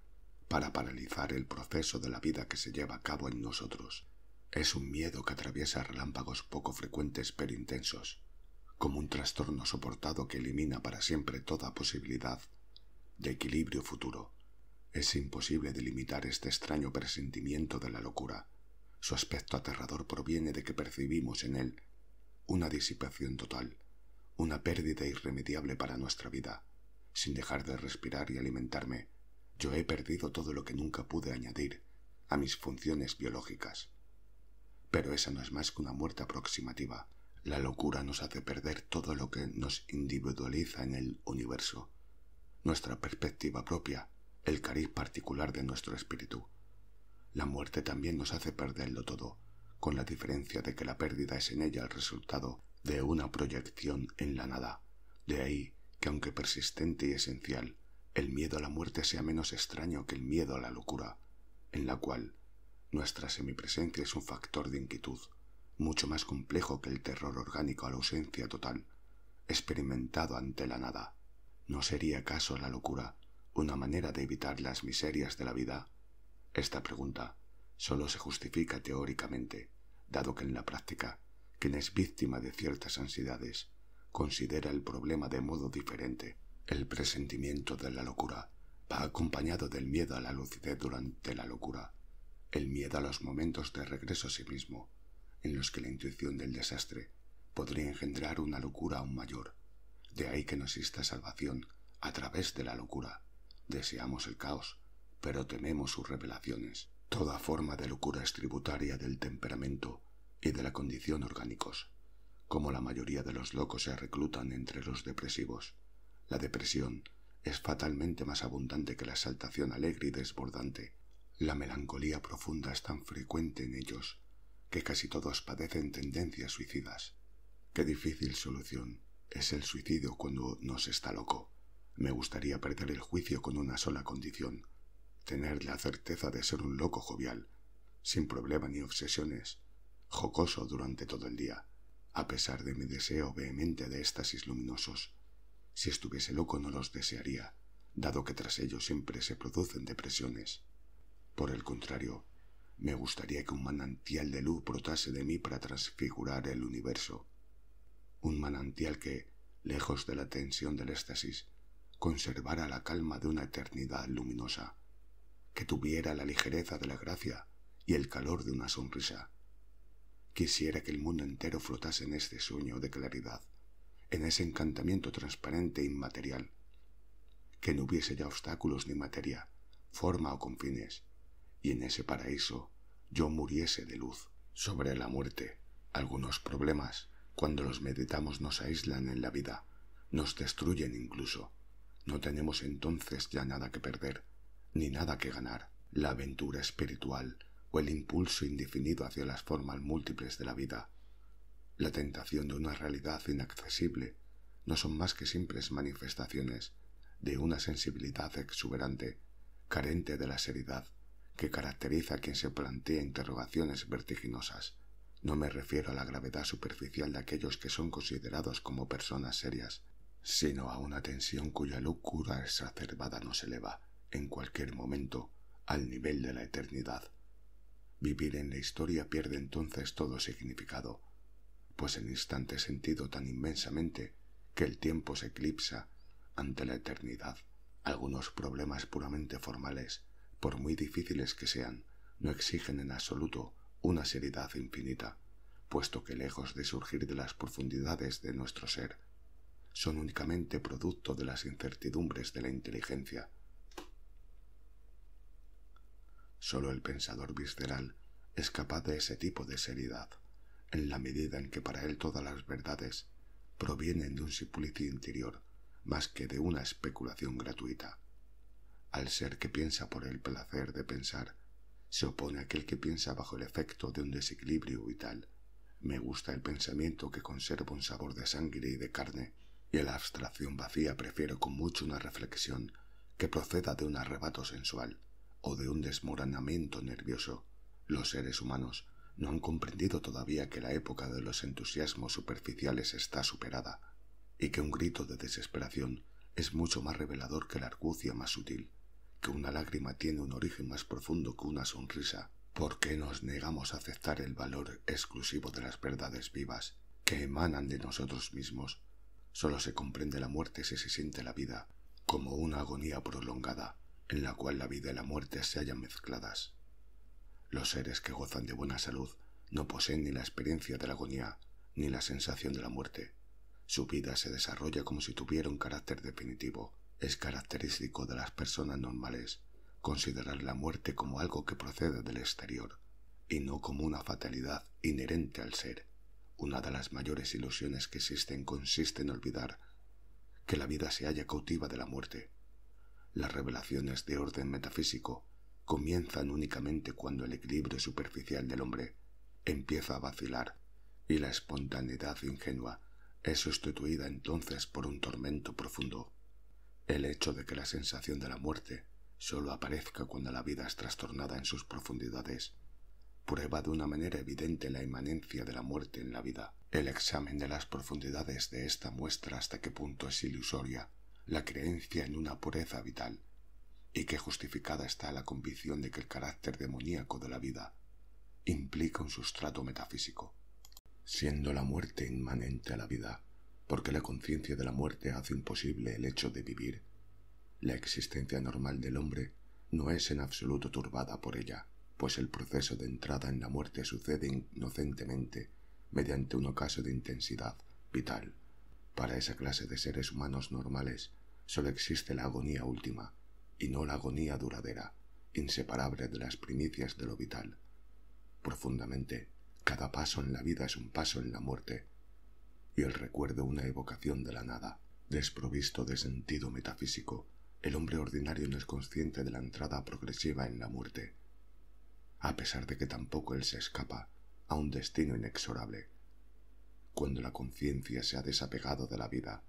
para paralizar el proceso de la vida que se lleva a cabo en nosotros. Es un miedo que atraviesa relámpagos poco frecuentes pero intensos, como un trastorno soportado que elimina para siempre toda posibilidad de equilibrio futuro. Es imposible delimitar este extraño presentimiento de la locura. Su aspecto aterrador proviene de que percibimos en él una disipación total, una pérdida irremediable para nuestra vida. Sin dejar de respirar y alimentarme, yo he perdido todo lo que nunca pude añadir a mis funciones biológicas. Pero esa no es más que una muerte aproximativa. La locura nos hace perder todo lo que nos individualiza en el universo, nuestra perspectiva propia, el cariz particular de nuestro espíritu. La muerte también nos hace perderlo todo, con la diferencia de que la pérdida es en ella el resultado de una proyección en la nada. De ahí que, aunque persistente y esencial, el miedo a la muerte sea menos extraño que el miedo a la locura, en la cual nuestra semipresencia es un factor de inquietud, mucho más complejo que el terror orgánico a la ausencia total, experimentado ante la nada. ¿No sería acaso la locura una manera de evitar las miserias de la vida? Esta pregunta solo se justifica teóricamente, dado que en la práctica, quien es víctima de ciertas ansiedades considera el problema de modo diferente. El presentimiento de la locura va acompañado del miedo a la lucidez durante la locura, el miedo a los momentos de regreso a sí mismo, en los que la intuición del desastre podría engendrar una locura aún mayor. De ahí que no exista salvación a través de la locura. Deseamos el caos, pero tememos sus revelaciones. Toda forma de locura es tributaria del temperamento y de la condición orgánicos. Como la mayoría de los locos se reclutan entre los depresivos, la depresión es fatalmente más abundante que la exaltación alegre y desbordante. La melancolía profunda es tan frecuente en ellos que casi todos padecen tendencias suicidas. Qué difícil solución es el suicidio cuando no se está loco. Me gustaría perder el juicio con una sola condición: tener la certeza de ser un loco jovial, sin problema ni obsesiones, jocoso durante todo el día, a pesar de mi deseo vehemente de éxtasis luminosos. Si estuviese loco no los desearía, dado que tras ellos siempre se producen depresiones. Por el contrario, me gustaría que un manantial de luz brotase de mí para transfigurar el universo. Un manantial que, lejos de la tensión del éxtasis, conservara la calma de una eternidad luminosa, que tuviera la ligereza de la gracia y el calor de una sonrisa. Quisiera que el mundo entero flotase en este sueño de claridad, en ese encantamiento transparente e inmaterial, que no hubiese ya obstáculos ni materia, forma o confines, y en ese paraíso yo muriese de luz. Sobre la muerte, algunos problemas, cuando los meditamos, nos aíslan en la vida, nos destruyen incluso. No tenemos entonces ya nada que perder, ni nada que ganar. La aventura espiritual o el impulso indefinido hacia las formas múltiples de la vida, la tentación de una realidad inaccesible, no son más que simples manifestaciones de una sensibilidad exuberante, carente de la seriedad que caracteriza a quien se plantea interrogaciones vertiginosas. No me refiero a la gravedad superficial de aquellos que son considerados como personas serias, sino a una tensión cuya locura exacerbada nos eleva, en cualquier momento, al nivel de la eternidad. Vivir en la historia pierde entonces todo significado, pues el instante es sentido tan inmensamente que el tiempo se eclipsa ante la eternidad. Algunos problemas puramente formales, por muy difíciles que sean, no exigen en absoluto una seriedad infinita, puesto que lejos de surgir de las profundidades de nuestro ser, son únicamente producto de las incertidumbres de la inteligencia. Solo el pensador visceral es capaz de ese tipo de seriedad, en la medida en que para él todas las verdades provienen de un suplicio interior más que de una especulación gratuita. Al ser que piensa por el placer de pensar, se opone a aquel que piensa bajo el efecto de un desequilibrio vital. Me gusta el pensamiento que conserva un sabor de sangre y de carne, y a la abstracción vacía prefiero con mucho una reflexión que proceda de un arrebato sensual o de un desmoronamiento nervioso. Los seres humanos no han comprendido todavía que la época de los entusiasmos superficiales está superada, y que un grito de desesperación es mucho más revelador que la argucia más sutil, que una lágrima tiene un origen más profundo que una sonrisa. ¿Por qué nos negamos a aceptar el valor exclusivo de las verdades vivas que emanan de nosotros mismos? Solo se comprende la muerte si se siente la vida como una agonía prolongada, en la cual la vida y la muerte se hallan mezcladas. Los seres que gozan de buena salud no poseen ni la experiencia de la agonía ni la sensación de la muerte. Su vida se desarrolla como si tuviera un carácter definitivo. Es característico de las personas normales considerar la muerte como algo que procede del exterior y no como una fatalidad inherente al ser. Una de las mayores ilusiones que existen consiste en olvidar que la vida se halla cautiva de la muerte. Las revelaciones de orden metafísico comienzan únicamente cuando el equilibrio superficial del hombre empieza a vacilar y la espontaneidad ingenua es sustituida entonces por un tormento profundo. El hecho de que la sensación de la muerte solo aparezca cuando la vida es trastornada en sus profundidades prueba de una manera evidente la inmanencia de la muerte en la vida. El examen de las profundidades de esta muestra hasta qué punto es ilusoria la creencia en una pureza vital, y qué justificada está la convicción de que el carácter demoníaco de la vida implica un sustrato metafísico. Siendo la muerte inmanente a la vida, porque la conciencia de la muerte hace imposible el hecho de vivir, la existencia normal del hombre no es en absoluto turbada por ella, pues el proceso de entrada en la muerte sucede inocentemente mediante un ocaso de intensidad vital. Para esa clase de seres humanos normales solo existe la agonía última, y no la agonía duradera, inseparable de las primicias de lo vital. Profundamente, cada paso en la vida es un paso en la muerte, y el recuerdo una evocación de la nada. Desprovisto de sentido metafísico, el hombre ordinario no es consciente de la entrada progresiva en la muerte, a pesar de que tampoco él se escapa a un destino inexorable. Cuando la conciencia se ha desapegado de la vida,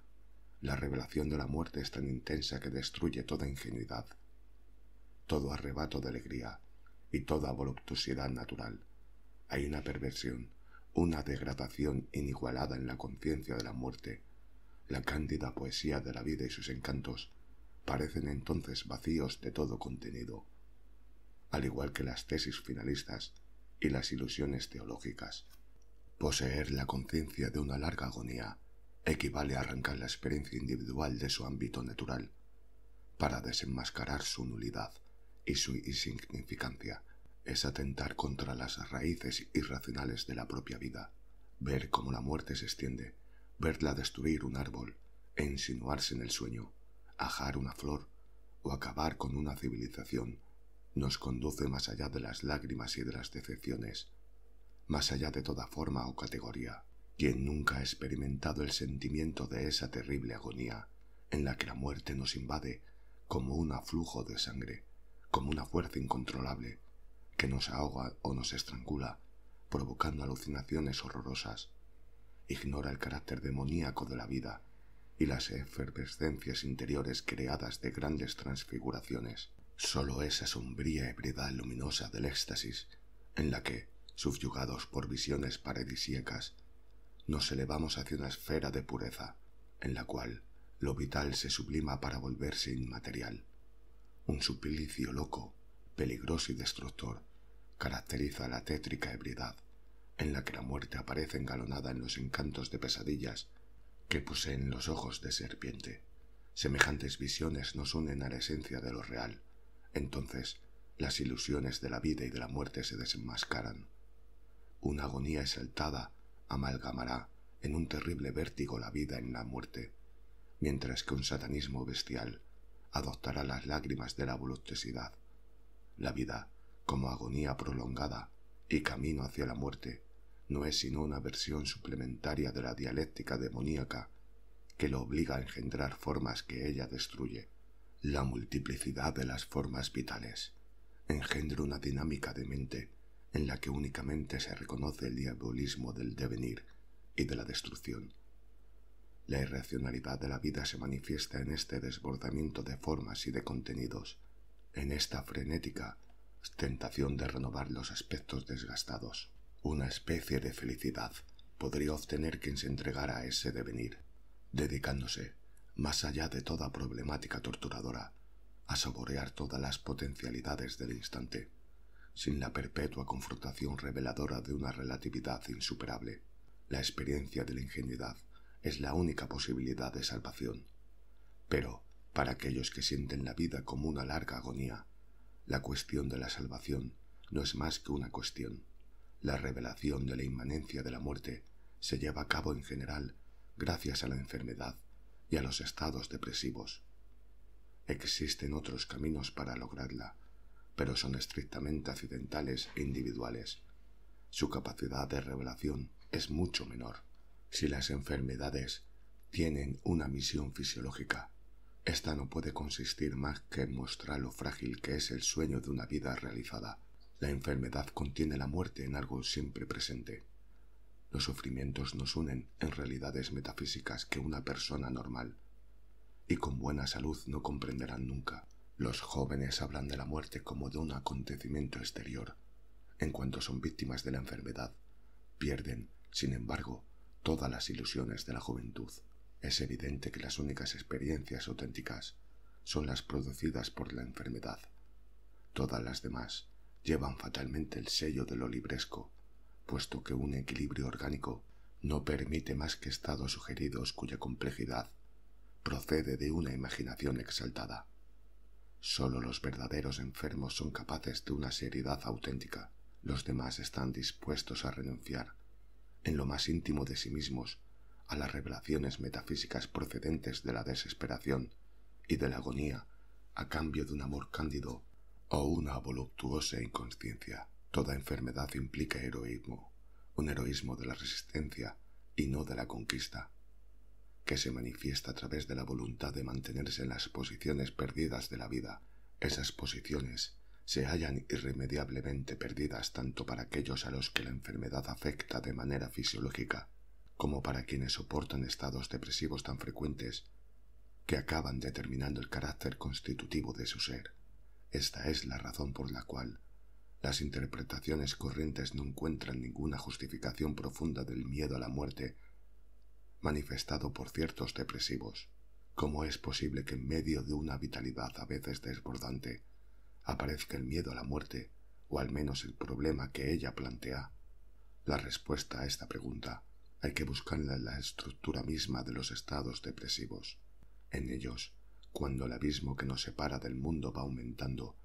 la revelación de la muerte es tan intensa que destruye toda ingenuidad, todo arrebato de alegría y toda voluptuosidad natural. Hay una perversión, una degradación inigualada en la conciencia de la muerte. La cándida poesía de la vida y sus encantos parecen entonces vacíos de todo contenido, al igual que las tesis finalistas y las ilusiones teológicas. Poseer la conciencia de una larga agonía equivale a arrancar la experiencia individual de su ámbito natural, para desenmascarar su nulidad y su insignificancia. Es atentar contra las raíces irracionales de la propia vida, ver cómo la muerte se extiende, verla destruir un árbol e insinuarse en el sueño, ajar una flor o acabar con una civilización, nos conduce más allá de las lágrimas y de las decepciones, más allá de toda forma o categoría. Quien nunca ha experimentado el sentimiento de esa terrible agonía en la que la muerte nos invade como un aflujo de sangre, como una fuerza incontrolable que nos ahoga o nos estrangula, provocando alucinaciones horrorosas, ignora el carácter demoníaco de la vida y las efervescencias interiores creadas de grandes transfiguraciones. Sólo esa sombría ebriedad luminosa del éxtasis en la que, subyugados por visiones paradisíacas, nos elevamos hacia una esfera de pureza, en la cual lo vital se sublima para volverse inmaterial. Un suplicio loco, peligroso y destructor, caracteriza la tétrica ebriedad, en la que la muerte aparece engalonada en los encantos de pesadillas que poseen los ojos de serpiente. Semejantes visiones nos unen a la esencia de lo real. Entonces, las ilusiones de la vida y de la muerte se desenmascaran. Una agonía exaltada amalgamará en un terrible vértigo la vida en la muerte, mientras que un satanismo bestial adoptará las lágrimas de la voluptuosidad. La vida, como agonía prolongada y camino hacia la muerte, no es sino una versión suplementaria de la dialéctica demoníaca que lo obliga a engendrar formas que ella destruye. La multiplicidad de las formas vitales engendra una dinámica de mente en la que únicamente se reconoce el diabolismo del devenir y de la destrucción. La irracionalidad de la vida se manifiesta en este desbordamiento de formas y de contenidos, en esta frenética tentación de renovar los aspectos desgastados. Una especie de felicidad podría obtener quien se entregara a ese devenir, dedicándose, más allá de toda problemática torturadora, a saborear todas las potencialidades del instante, sin la perpetua confrontación reveladora de una relatividad insuperable. La experiencia de la ingenuidad es la única posibilidad de salvación. Pero, para aquellos que sienten la vida como una larga agonía, la cuestión de la salvación no es más que una cuestión. La revelación de la inmanencia de la muerte se lleva a cabo en general gracias a la enfermedad y a los estados depresivos. Existen otros caminos para lograrla, pero son estrictamente accidentales e individuales. Su capacidad de revelación es mucho menor. Si las enfermedades tienen una misión fisiológica, esta no puede consistir más que en mostrar lo frágil que es el sueño de una vida realizada. La enfermedad contiene la muerte en algo siempre presente. Los sufrimientos nos unen en realidades metafísicas que una persona normal y con buena salud no comprenderán nunca. Los jóvenes hablan de la muerte como de un acontecimiento exterior. En cuanto son víctimas de la enfermedad, pierden, sin embargo, todas las ilusiones de la juventud. Es evidente que las únicas experiencias auténticas son las producidas por la enfermedad. Todas las demás llevan fatalmente el sello de lo libresco, puesto que un equilibrio orgánico no permite más que estados sugeridos cuya complejidad procede de una imaginación exaltada. Sólo los verdaderos enfermos son capaces de una seriedad auténtica. Los demás están dispuestos a renunciar, en lo más íntimo de sí mismos, a las revelaciones metafísicas procedentes de la desesperación y de la agonía a cambio de un amor cándido o una voluptuosa inconsciencia. Toda enfermedad implica heroísmo, un heroísmo de la resistencia y no de la conquista, que se manifiesta a través de la voluntad de mantenerse en las posiciones perdidas de la vida. Esas posiciones se hallan irremediablemente perdidas tanto para aquellos a los que la enfermedad afecta de manera fisiológica, como para quienes soportan estados depresivos tan frecuentes que acaban determinando el carácter constitutivo de su ser. Esta es la razón por la cual las interpretaciones corrientes no encuentran ninguna justificación profunda del miedo a la muerte manifestado por ciertos depresivos. ¿Cómo es posible que en medio de una vitalidad a veces desbordante aparezca el miedo a la muerte, o al menos el problema que ella plantea? La respuesta a esta pregunta hay que buscarla en la estructura misma de los estados depresivos. En ellos Cuando el abismo que nos separa del mundo va aumentando,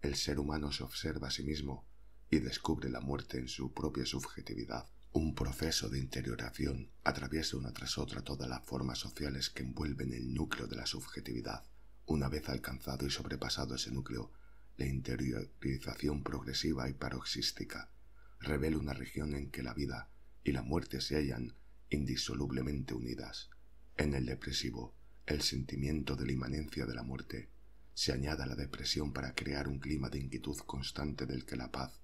el ser humano se observa a sí mismo y descubre la muerte en su propia subjetividad. Un proceso de interioración atraviesa una tras otra todas las formas sociales que envuelven el núcleo de la subjetividad. Una vez alcanzado y sobrepasado ese núcleo, la interiorización progresiva y paroxística revela una región en que la vida y la muerte se hallan indisolublemente unidas. En el depresivo, el sentimiento de la inmanencia de la muerte se añade a la depresión para crear un clima de inquietud constante del que la paz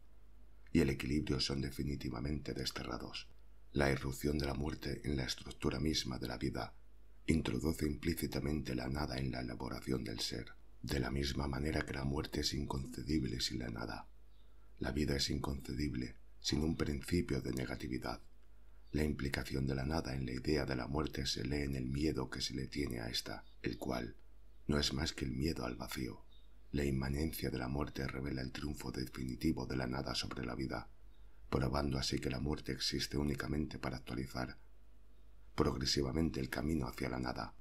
y el equilibrio son definitivamente desterrados. La irrupción de la muerte en la estructura misma de la vida introduce implícitamente la nada en la elaboración del ser, de la misma manera que la muerte es inconcebible sin la nada. La vida es inconcebible sin un principio de negatividad. La implicación de la nada en la idea de la muerte se lee en el miedo que se le tiene a ésta, el cual no es más que el miedo al vacío. La inmanencia de la muerte revela el triunfo definitivo de la nada sobre la vida, probando así que la muerte existe únicamente para actualizar progresivamente el camino hacia la nada,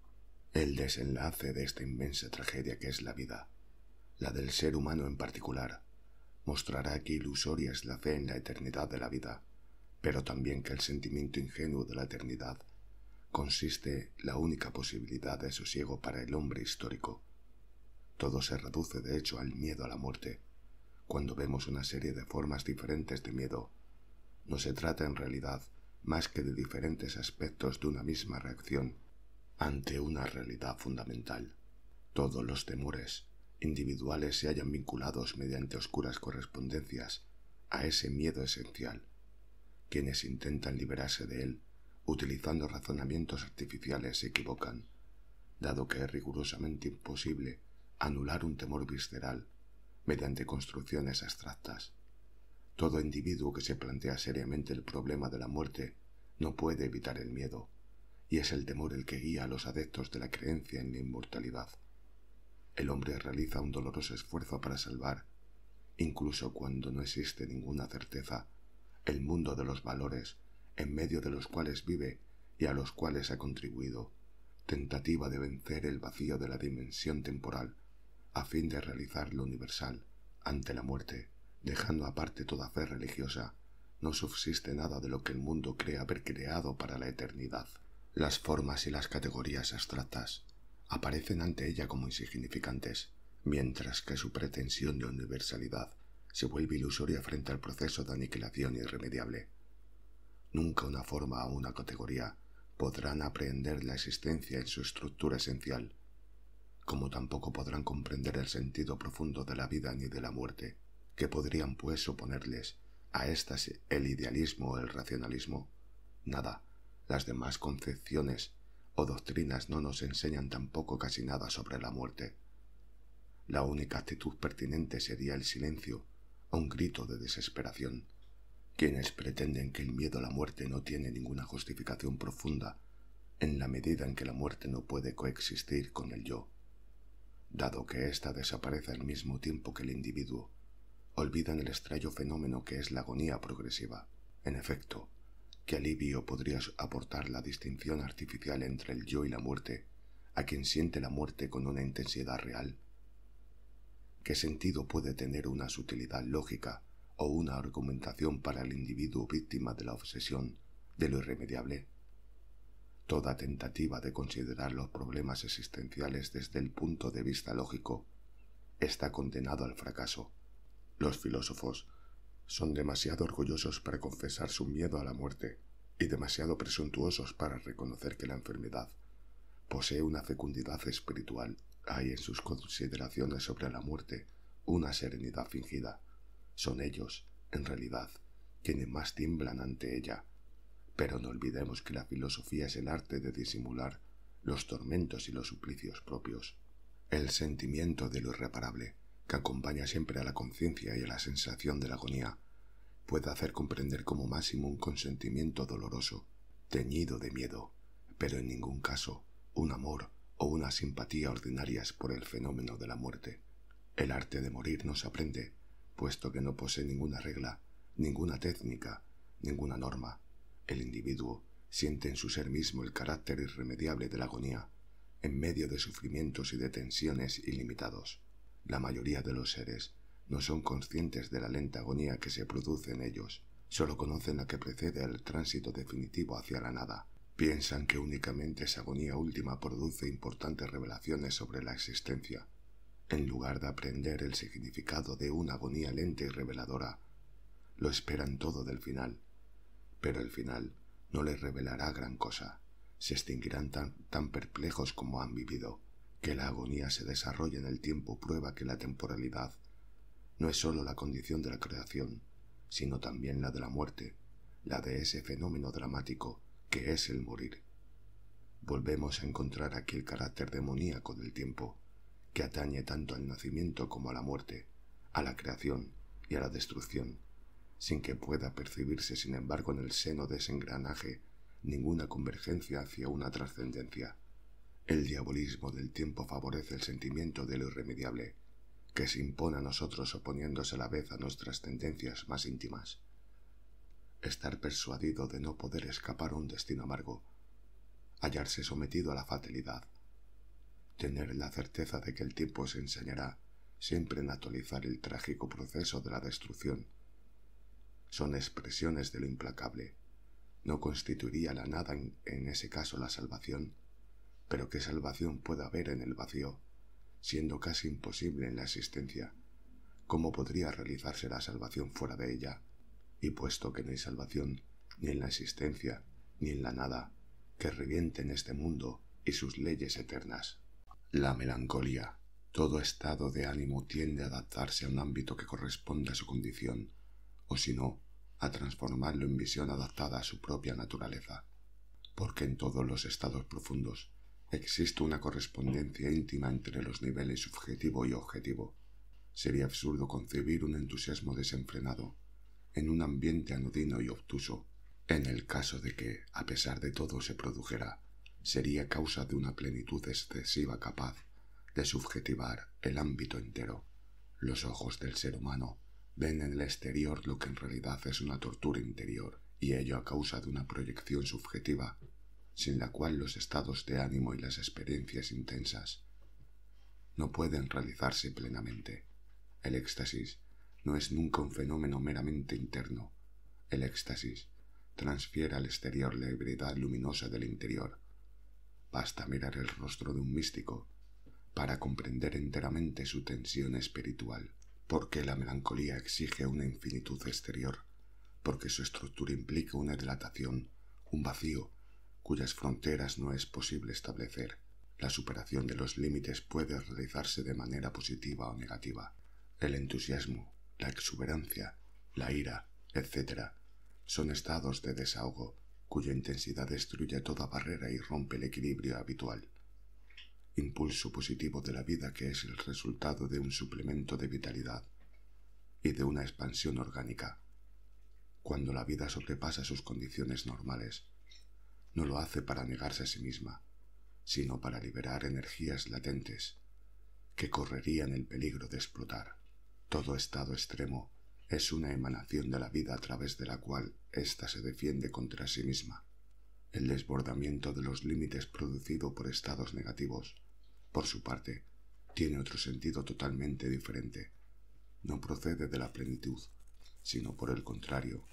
el desenlace de esta inmensa tragedia que es la vida, la del ser humano en particular. Mostrará que ilusoria es la fe en la eternidad de la vida, pero también que el sentimiento ingenuo de la eternidad consiste la única posibilidad de sosiego para el hombre histórico. Todo se reduce de hecho al miedo a la muerte. Cuando vemos una serie de formas diferentes de miedo, no se trata en realidad más que de diferentes aspectos de una misma reacción ante una realidad fundamental. Todos los temores individuales se hallan vinculados mediante oscuras correspondencias a ese miedo esencial. Quienes intentan liberarse de él utilizando razonamientos artificiales se equivocan, dado que es rigurosamente imposible anular un temor visceral mediante construcciones abstractas. Todo individuo que se plantea seriamente el problema de la muerte no puede evitar el miedo, y es el temor el que guía a los adeptos de la creencia en la inmortalidad. El hombre realiza un doloroso esfuerzo para salvar, incluso cuando no existe ninguna certeza, el mundo de los valores en medio de los cuales vive y a los cuales ha contribuido, tentativa de vencer el vacío de la dimensión temporal, a fin de realizar lo universal. Ante la muerte, dejando aparte toda fe religiosa, no subsiste nada de lo que el mundo cree haber creado para la eternidad. Las formas y las categorías abstractas aparecen ante ella como insignificantes, mientras que su pretensión de universalidad se vuelve ilusoria frente al proceso de aniquilación irremediable. Nunca una forma o una categoría podrán aprehender la existencia en su estructura esencial, como tampoco podrán comprender el sentido profundo de la vida ni de la muerte, que podrían pues oponerles a éstas el idealismo o el racionalismo. Nada, las demás concepciones o doctrinas no nos enseñan tampoco casi nada sobre la muerte. La única actitud pertinente sería el silencio o un grito de desesperación. Quienes pretenden que el miedo a la muerte no tiene ninguna justificación profunda, en la medida en que la muerte no puede coexistir con el yo, dado que ésta desaparece al mismo tiempo que el individuo, olvidan el extraño fenómeno que es la agonía progresiva. En efecto, ¿qué alivio podría aportar la distinción artificial entre el yo y la muerte a quien siente la muerte con una intensidad real? ¿Qué sentido puede tener una sutilidad lógica o una argumentación para el individuo víctima de la obsesión de lo irremediable? Toda tentativa de considerar los problemas existenciales desde el punto de vista lógico está condenado al fracaso. Los filósofos son demasiado orgullosos para confesar su miedo a la muerte y demasiado presuntuosos para reconocer que la enfermedad posee una fecundidad espiritual. Hay en sus consideraciones sobre la muerte una serenidad fingida. Son ellos, en realidad, quienes más tiemblan ante ella. Pero no olvidemos que la filosofía es el arte de disimular los tormentos y los suplicios propios. El sentimiento de lo irreparable, que acompaña siempre a la conciencia y a la sensación de la agonía, puede hacer comprender como máximo un consentimiento doloroso, teñido de miedo, pero en ningún caso un amor o una simpatía ordinarias por el fenómeno de la muerte. El arte de morir no se aprende, puesto que no posee ninguna regla, ninguna técnica, ninguna norma. El individuo siente en su ser mismo el carácter irremediable de la agonía, en medio de sufrimientos y de tensiones ilimitados. La mayoría de los seres no son conscientes de la lenta agonía que se produce en ellos, solo conocen la que precede al tránsito definitivo hacia la nada. Piensan que únicamente esa agonía última produce importantes revelaciones sobre la existencia. En lugar de aprender el significado de una agonía lenta y reveladora, lo esperan todo del final, pero el final no les revelará gran cosa. Se extinguirán tan perplejos como han vivido. Que la agonía se desarrolle en el tiempo prueba que la temporalidad no es sólo la condición de la creación, sino también la de la muerte, la de ese fenómeno dramático que es el morir. Volvemos a encontrar aquí el carácter demoníaco del tiempo, que atañe tanto al nacimiento como a la muerte, a la creación y a la destrucción, sin que pueda percibirse, sin embargo, en el seno de ese engranaje ninguna convergencia hacia una trascendencia. El diabolismo del tiempo favorece el sentimiento de lo irremediable, que se impone a nosotros oponiéndose a la vez a nuestras tendencias más íntimas. Estar persuadido de no poder escapar a un destino amargo, hallarse sometido a la fatalidad, tener la certeza de que el tiempo se enseñará siempre en actualizar el trágico proceso de la destrucción, son expresiones de lo implacable. No constituiría la nada en ese caso la salvación, pero ¿qué salvación puede haber en el vacío, siendo casi imposible en la existencia? ¿Cómo podría realizarse la salvación fuera de ella? Y puesto que no hay salvación ni en la existencia ni en la nada, que revienten este mundo y sus leyes eternas. La melancolía. Todo estado de ánimo tiende a adaptarse a un ámbito que corresponde a su condición, o si no, a transformarlo en visión adaptada a su propia naturaleza. Porque en todos los estados profundos existe una correspondencia íntima entre los niveles subjetivo y objetivo. Sería absurdo concebir un entusiasmo desenfrenado en un ambiente anodino y obtuso. En el caso de que, a pesar de todo, se produjera, sería causa de una plenitud excesiva capaz de subjetivar el ámbito entero. Los ojos del ser humano ven en el exterior lo que en realidad es una tortura interior, y ello a causa de una proyección subjetiva, sin la cual los estados de ánimo y las experiencias intensas no pueden realizarse plenamente. El éxtasis no es nunca un fenómeno meramente interno. El éxtasis transfiere al exterior la ebriedad luminosa del interior. Basta mirar el rostro de un místico para comprender enteramente su tensión espiritual, porque la melancolía exige una infinitud exterior, porque su estructura implica una dilatación, un vacío, cuyas fronteras no es posible establecer. La superación de los límites puede realizarse de manera positiva o negativa. El entusiasmo, la exuberancia, la ira, etc., son estados de desahogo cuya intensidad destruye toda barrera y rompe el equilibrio habitual. Impulso positivo de la vida que es el resultado de un suplemento de vitalidad y de una expansión orgánica. Cuando la vida sobrepasa sus condiciones normales, no lo hace para negarse a sí misma, sino para liberar energías latentes que correrían el peligro de explotar. Todo estado extremo es una emanación de la vida a través de la cual ésta se defiende contra sí misma. El desbordamiento de los límites producido por estados negativos, por su parte, tiene otro sentido totalmente diferente. No procede de la plenitud, sino por el contrario,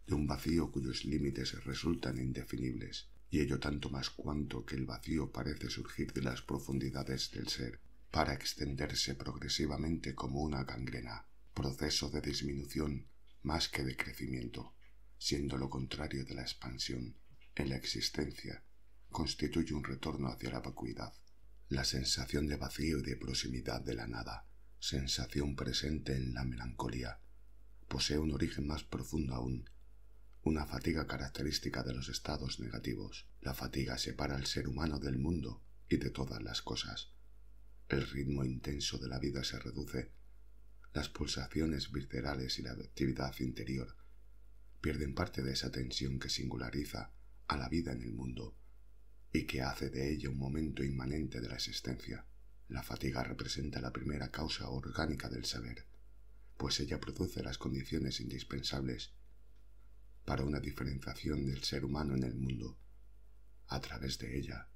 de un vacío cuyos límites resultan indefinibles, y ello tanto más cuanto que el vacío parece surgir de las profundidades del ser, para extenderse progresivamente como una gangrena, proceso de disminución más que de crecimiento, siendo lo contrario de la expansión. En la existencia constituye un retorno hacia la vacuidad. La sensación de vacío y de proximidad de la nada, sensación presente en la melancolía, posee un origen más profundo aún, una fatiga característica de los estados negativos. La fatiga separa al ser humano del mundo y de todas las cosas. El ritmo intenso de la vida se reduce. Las pulsaciones viscerales y la actividad interior pierden parte de esa tensión que singulariza a la vida en el mundo y que hace de ella un momento inmanente de la existencia. La fatiga representa la primera causa orgánica del saber, pues ella produce las condiciones indispensables para una diferenciación del ser humano en el mundo. A través de ella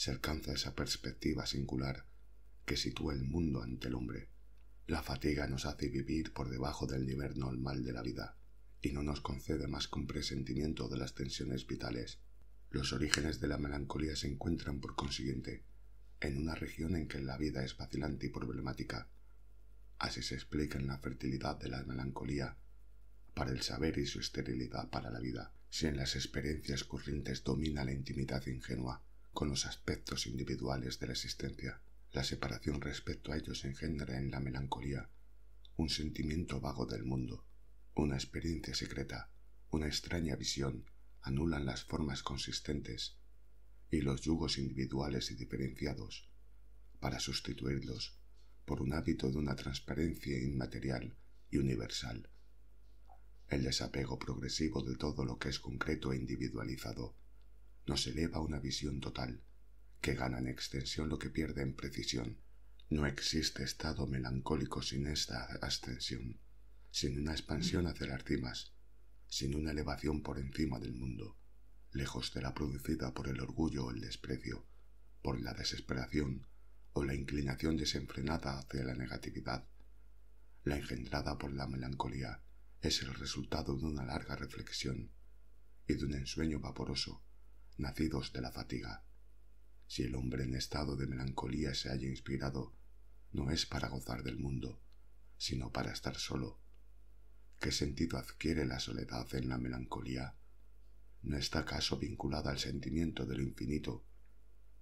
se alcanza esa perspectiva singular que sitúa el mundo ante el hombre. La fatiga nos hace vivir por debajo del nivel normal de la vida y no nos concede más que un presentimiento de las tensiones vitales. Los orígenes de la melancolía se encuentran, por consiguiente, en una región en que la vida es vacilante y problemática. Así se explica en la fertilidad de la melancolía para el saber y su esterilidad para la vida. Si en las experiencias corrientes domina la intimidad ingenua con los aspectos individuales de la existencia, la separación respecto a ellos engendra en la melancolía un sentimiento vago del mundo, una experiencia secreta, una extraña visión anulan las formas consistentes y los yugos individuales y diferenciados para sustituirlos por un hábito de una transparencia inmaterial y universal. El desapego progresivo de todo lo que es concreto e individualizado nos eleva a una visión total, que gana en extensión lo que pierde en precisión. No existe estado melancólico sin esta ascensión, sin una expansión hacia las cimas, sin una elevación por encima del mundo, lejos de la producida por el orgullo o el desprecio, por la desesperación o la inclinación desenfrenada hacia la negatividad. La engendrada por la melancolía es el resultado de una larga reflexión y de un ensueño vaporoso, nacidos de la fatiga. Si el hombre en estado de melancolía se halla inspirado, no es para gozar del mundo, sino para estar solo. ¿Qué sentido adquiere la soledad en la melancolía? ¿No está acaso vinculada al sentimiento de lo infinito,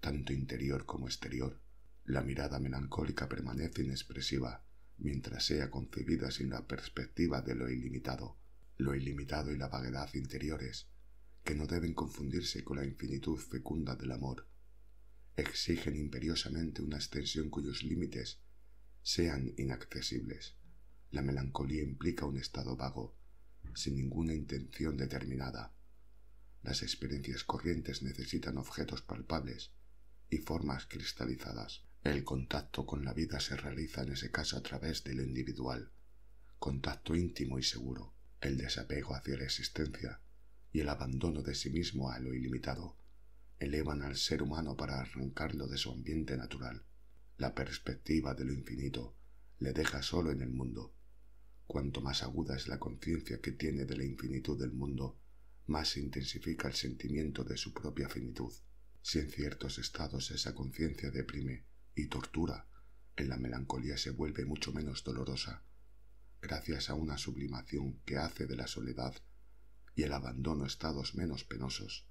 tanto interior como exterior? La mirada melancólica permanece inexpresiva mientras sea concebida sin la perspectiva de lo ilimitado y la vaguedad interiores, que no deben confundirse con la infinitud fecunda del amor, exigen imperiosamente una extensión cuyos límites sean inaccesibles. La melancolía implica un estado vago, sin ninguna intención determinada. Las experiencias corrientes necesitan objetos palpables y formas cristalizadas. El contacto con la vida se realiza en ese caso a través de lo individual, contacto íntimo y seguro. El desapego hacia la existencia y el abandono de sí mismo a lo ilimitado elevan al ser humano para arrancarlo de su ambiente natural. La perspectiva de lo infinito le deja solo en el mundo. Cuanto más aguda es la conciencia que tiene de la infinitud del mundo, más se intensifica el sentimiento de su propia finitud. Si en ciertos estados esa conciencia deprime y tortura, en la melancolía se vuelve mucho menos dolorosa, gracias a una sublimación que hace de la soledad y el abandono estados menos penosos,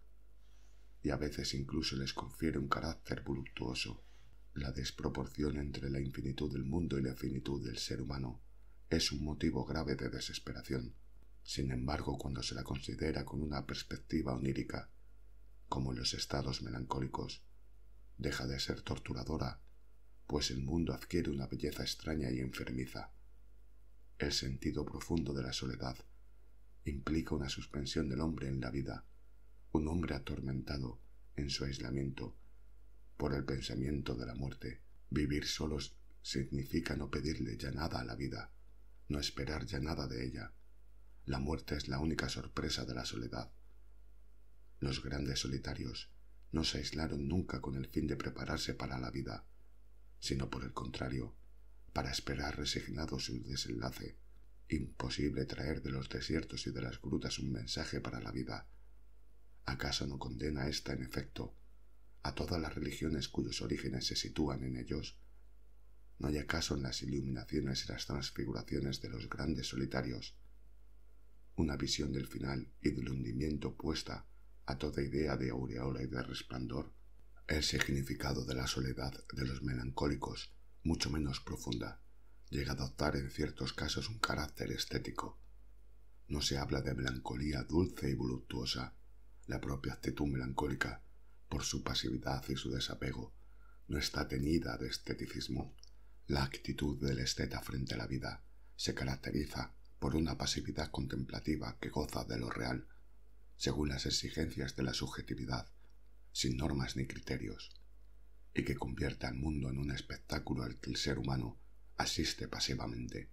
y a veces incluso les confiere un carácter voluptuoso. La desproporción entre la infinitud del mundo y la finitud del ser humano es un motivo grave de desesperación. Sin embargo, cuando se la considera con una perspectiva onírica, como en los estados melancólicos, deja de ser torturadora, pues el mundo adquiere una belleza extraña y enfermiza. El sentido profundo de la soledad implica una suspensión del hombre en la vida, un hombre atormentado en su aislamiento por el pensamiento de la muerte. Vivir solos significa no pedirle ya nada a la vida, no esperar ya nada de ella. La muerte es la única sorpresa de la soledad. Los grandes solitarios no se aislaron nunca con el fin de prepararse para la vida, sino por el contrario, para esperar resignados su desenlace. Imposible traer de los desiertos y de las grutas un mensaje para la vida. ¿Acaso no condena ésta, en efecto, a todas las religiones cuyos orígenes se sitúan en ellos? ¿No hay acaso en las iluminaciones y las transfiguraciones de los grandes solitarios una visión del final y del hundimiento opuesta a toda idea de aureola y de resplandor? El significado de la soledad de los melancólicos, mucho menos profunda, llega a adoptar en ciertos casos un carácter estético. No se habla de melancolía dulce y voluptuosa. La propia actitud melancólica, por su pasividad y su desapego, no está teñida de esteticismo. La actitud del esteta frente a la vida se caracteriza por una pasividad contemplativa que goza de lo real, según las exigencias de la subjetividad, sin normas ni criterios, y que convierte al mundo en un espectáculo al que el ser humano asiste pasivamente.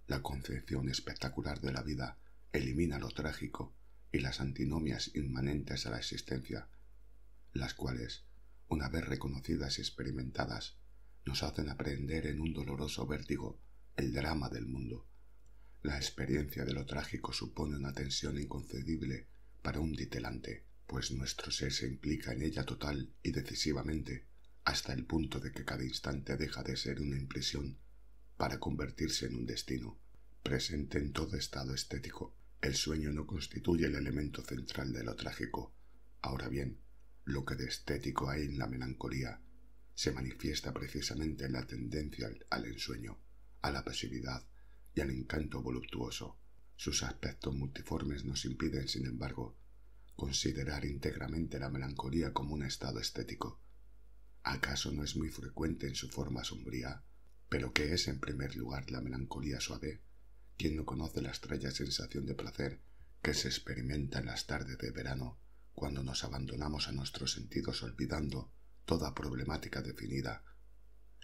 La concepción espectacular de la vida elimina lo trágico y las antinomias inmanentes a la existencia, las cuales, una vez reconocidas y experimentadas, nos hacen aprehender en un doloroso vértigo el drama del mundo. La experiencia de lo trágico supone una tensión inconcebible para un ditelante, pues nuestro ser se implica en ella total y decisivamente, hasta el punto de que cada instante deja de ser una impresión para convertirse en un destino, presente en todo estado estético. El sueño no constituye el elemento central de lo trágico. Ahora bien, lo que de estético hay en la melancolía se manifiesta precisamente en la tendencia al ensueño, a la pasividad y al encanto voluptuoso. Sus aspectos multiformes nos impiden, sin embargo, considerar íntegramente la melancolía como un estado estético. ¿Acaso no es muy frecuente en su forma sombría? ¿Pero qué es en primer lugar la melancolía suave? ¿Quién no conoce la extraña sensación de placer que se experimenta en las tardes de verano, cuando nos abandonamos a nuestros sentidos olvidando toda problemática definida,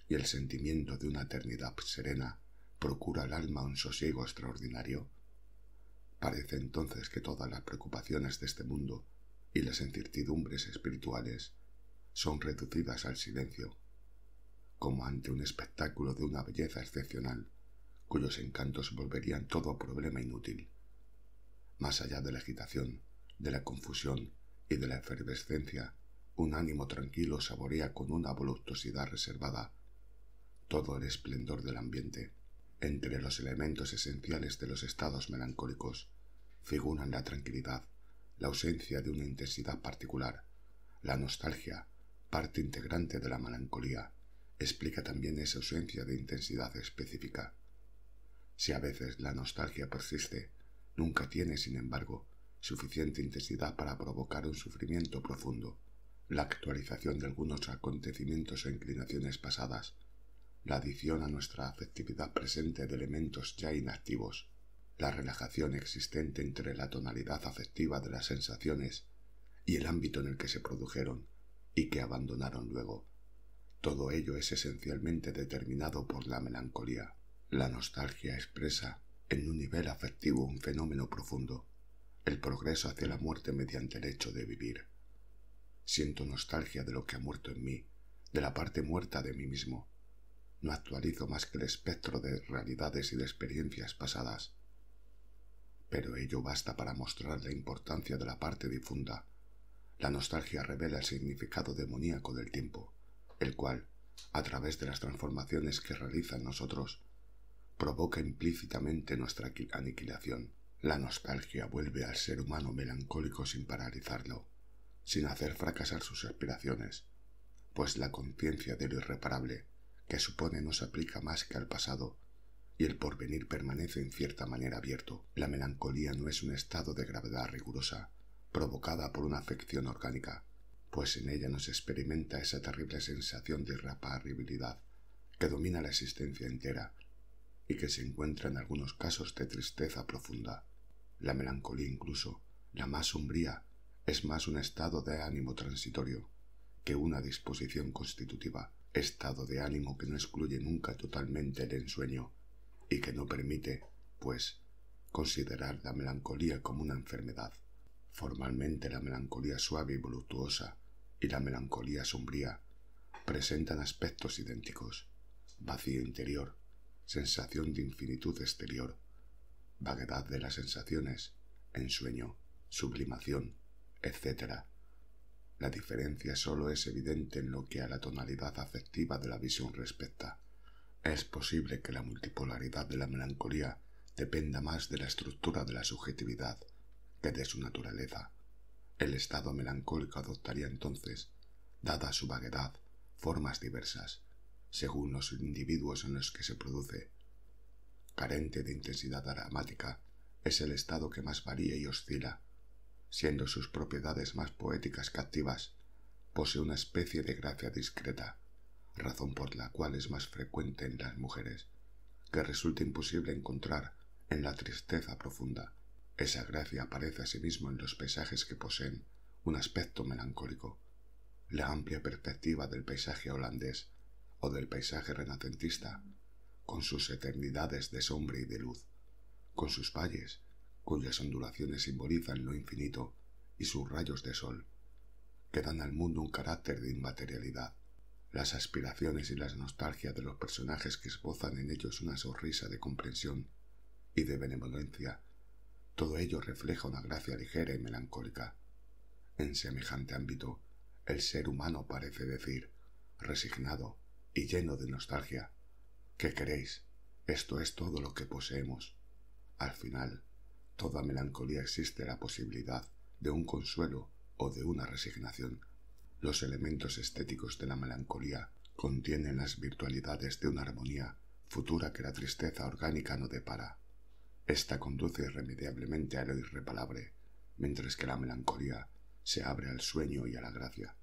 y el sentimiento de una eternidad serena procura al alma un sosiego extraordinario? Parece entonces que todas las preocupaciones de este mundo y las incertidumbres espirituales son reducidas al silencio, como ante un espectáculo de una belleza excepcional, cuyos encantos volverían todo problema inútil. Más allá de la agitación, de la confusión y de la efervescencia, un ánimo tranquilo saborea con una voluptuosidad reservada todo el esplendor del ambiente. Entre los elementos esenciales de los estados melancólicos figuran la tranquilidad, la ausencia de una intensidad particular. La nostalgia, parte integrante de la melancolía, explica también esa ausencia de intensidad específica. Si a veces la nostalgia persiste, nunca tiene, sin embargo, suficiente intensidad para provocar un sufrimiento profundo. La actualización de algunos acontecimientos o inclinaciones pasadas, la adición a nuestra afectividad presente de elementos ya inactivos, la relajación existente entre la tonalidad afectiva de las sensaciones y el ámbito en el que se produjeron y que abandonaron luego, todo ello es esencialmente determinado por la melancolía. La nostalgia expresa en un nivel afectivo un fenómeno profundo, el progreso hacia la muerte mediante el hecho de vivir. Siento nostalgia de lo que ha muerto en mí, de la parte muerta de mí mismo. No actualizo más que el espectro de realidades y de experiencias pasadas. Pero ello basta para mostrar la importancia de la parte difunda. La nostalgia revela el significado demoníaco del tiempo, el cual, a través de las transformaciones que realiza en nosotros, provoca implícitamente nuestra aniquilación. La nostalgia vuelve al ser humano melancólico sin paralizarlo, sin hacer fracasar sus aspiraciones, pues la conciencia de lo irreparable que supone no se aplica más que al pasado, y el porvenir permanece en cierta manera abierto. La melancolía no es un estado de gravedad rigurosa, provocada por una afección orgánica, pues en ella no se experimenta esa terrible sensación de irreparibilidad que domina la existencia entera y que se encuentra en algunos casos de tristeza profunda. La melancolía, incluso la más sombría, es más un estado de ánimo transitorio que una disposición constitutiva, estado de ánimo que no excluye nunca totalmente el ensueño y que no permite, pues, considerar la melancolía como una enfermedad. Formalmente la melancolía suave y voluptuosa y la melancolía sombría presentan aspectos idénticos: vacío interior, sensación de infinitud exterior, vaguedad de las sensaciones, ensueño, sublimación, etc. La diferencia solo es evidente en lo que a la tonalidad afectiva de la visión respecta. Es posible que la multipolaridad de la melancolía dependa más de la estructura de la subjetividad que de su naturaleza. El estado melancólico adoptaría entonces, dada su vaguedad, formas diversas, según los individuos en los que se produce. Carente de intensidad dramática, es el estado que más varía y oscila. Siendo sus propiedades más poéticas que activas, posee una especie de gracia discreta, razón por la cual es más frecuente en las mujeres, que resulta imposible encontrar en la tristeza profunda. Esa gracia aparece asimismo en los paisajes que poseen un aspecto melancólico. La amplia perspectiva del paisaje holandés o del paisaje renacentista, con sus eternidades de sombra y de luz, con sus valles, cuyas ondulaciones simbolizan lo infinito, y sus rayos de sol, que dan al mundo un carácter de inmaterialidad. Las aspiraciones y las nostalgias de los personajes que esbozan en ellos una sonrisa de comprensión y de benevolencia, todo ello refleja una gracia ligera y melancólica. En semejante ámbito, el ser humano parece decir, resignado y lleno de nostalgia: ¿qué queréis? Esto es todo lo que poseemos. Al final, toda melancolía existe la posibilidad de un consuelo o de una resignación. Los elementos estéticos de la melancolía contienen las virtualidades de una armonía futura que la tristeza orgánica no depara. Esta conduce irremediablemente a lo irreparable, mientras que la melancolía se abre al sueño y a la gracia.